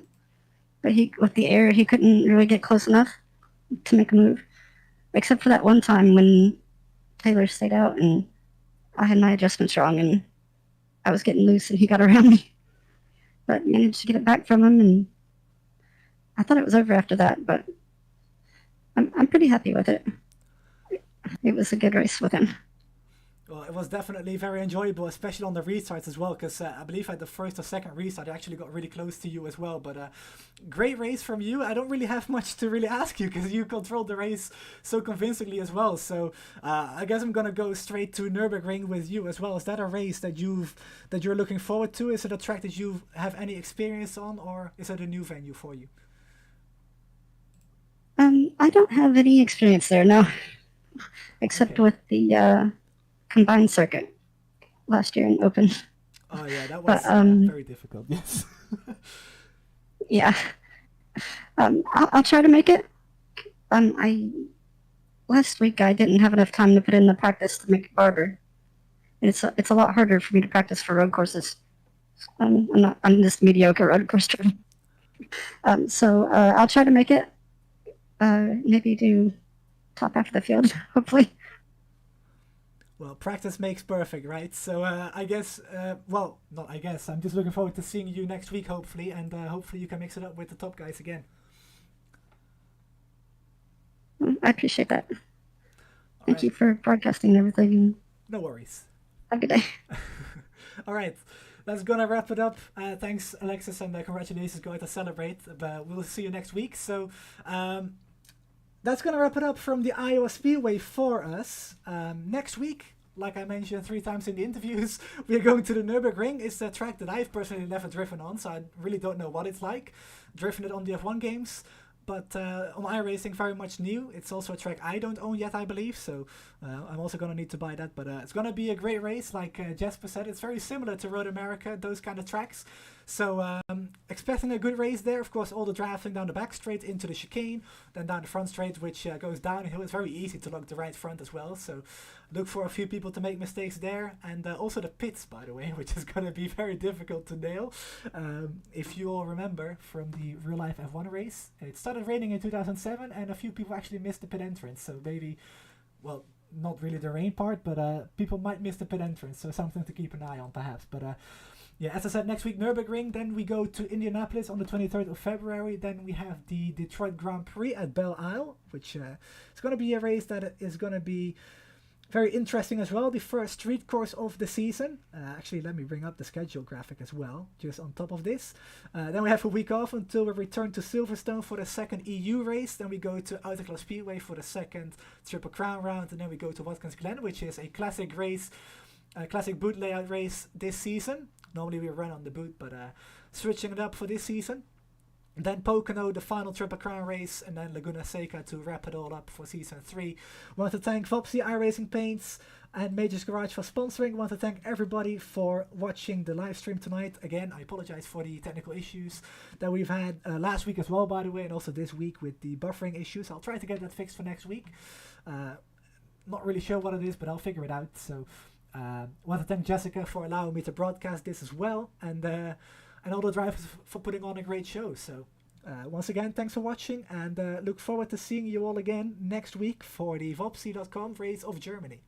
but with the air he couldn't really get close enough to make a move, except for that one time when Taylor stayed out and I had my adjustments wrong and I was getting loose and he got around me, but managed to get it back from him, and I thought it was over after that, but I'm pretty happy with it. It was a good race with him. Well, it was definitely very enjoyable, especially on the restarts as well, because I believe at the first or second restart I actually got really close to you as well. But great race from you. I don't really have much to really ask you because you controlled the race so convincingly as well. So I guess I'm gonna go straight to Nurburgring with you as well. Is that a race that you're looking forward to? Is it a track that you have any experience on, or is it a new venue for you? I don't have any experience there, no, except with the combined circuit last year in Open. Oh yeah, that was very difficult. Yes. Yeah. I'll try to make it. Last week I didn't have enough time to put in the practice to make Barber, and it's a lot harder for me to practice for road courses. I'm just mediocre road course driver. So I'll try to make it. Maybe do top half of the field, hopefully. Well, practice makes perfect, right? So I guess, well, not I guess, I'm just looking forward to seeing you next week, hopefully, and hopefully you can mix it up with the top guys again. I appreciate that. Thank you for broadcasting and everything. No worries. Have a good day. All right, that's gonna wrap it up. Thanks, Alexis, and congratulations. Go out to celebrate. But we'll see you next week. So that's gonna wrap it up from the Iowa Speedway for us. Next week, like I mentioned 3 times in the interviews, we are going to the Nurburgring. It's a track that I've personally never driven on, so I really don't know what it's like. Driven it on the F1 games. but on iRacing, very much new. It's also a track I don't own yet, I believe, so I'm also going to need to buy that. But it's going to be a great race, like Jesper said. It's very similar to Road America, those kind of tracks. So expecting a good race there. Of course, all the drafting down the back straight into the chicane, then down the front straight, which goes downhill. It's very easy to lock the right front as well, so look for a few people to make mistakes there. And also the pits, by the way, which is going to be very difficult to nail. If you all remember from the real life F1 race, it started raining in 2007 and a few people actually missed the pit entrance, so maybe, well, not really the rain part, but people might miss the pit entrance, so something to keep an eye on perhaps. But yeah, as I said, next week Nurburgring, then we go to Indianapolis on the 23rd of February, then we have the Detroit Grand Prix at Belle, which is going to be a race that is going to be very interesting as well, the first street course of the season. Actually, let me bring up the schedule graphic as well, just on top of this. Then we have a week off until we return to Silverstone for the second EU race. Then we go to Untitled Speedway for the second Triple Crown round. And then we go to Watkins Glen, which is a classic race, a classic boot layout race this season. Normally we run on the boot, but switching it up for this season. Then Pocono, the final Triple Crown race, and then Laguna Seca to wrap it all up for Season 3. Want to thank Vopsy, iRacing Paints, and Majors Garage for sponsoring. Want to thank everybody for watching the live stream tonight. Again, I apologize for the technical issues that we've had last week as well, by the way, and also this week with the buffering issues. I'll try to get that fixed for next week. Not really sure what it is, but I'll figure it out. So, want to thank Jessica for allowing me to broadcast this as well, and all the drivers for putting on a great show. So once again, thanks for watching, and look forward to seeing you all again next week for the Vopsy.com Race of Germany.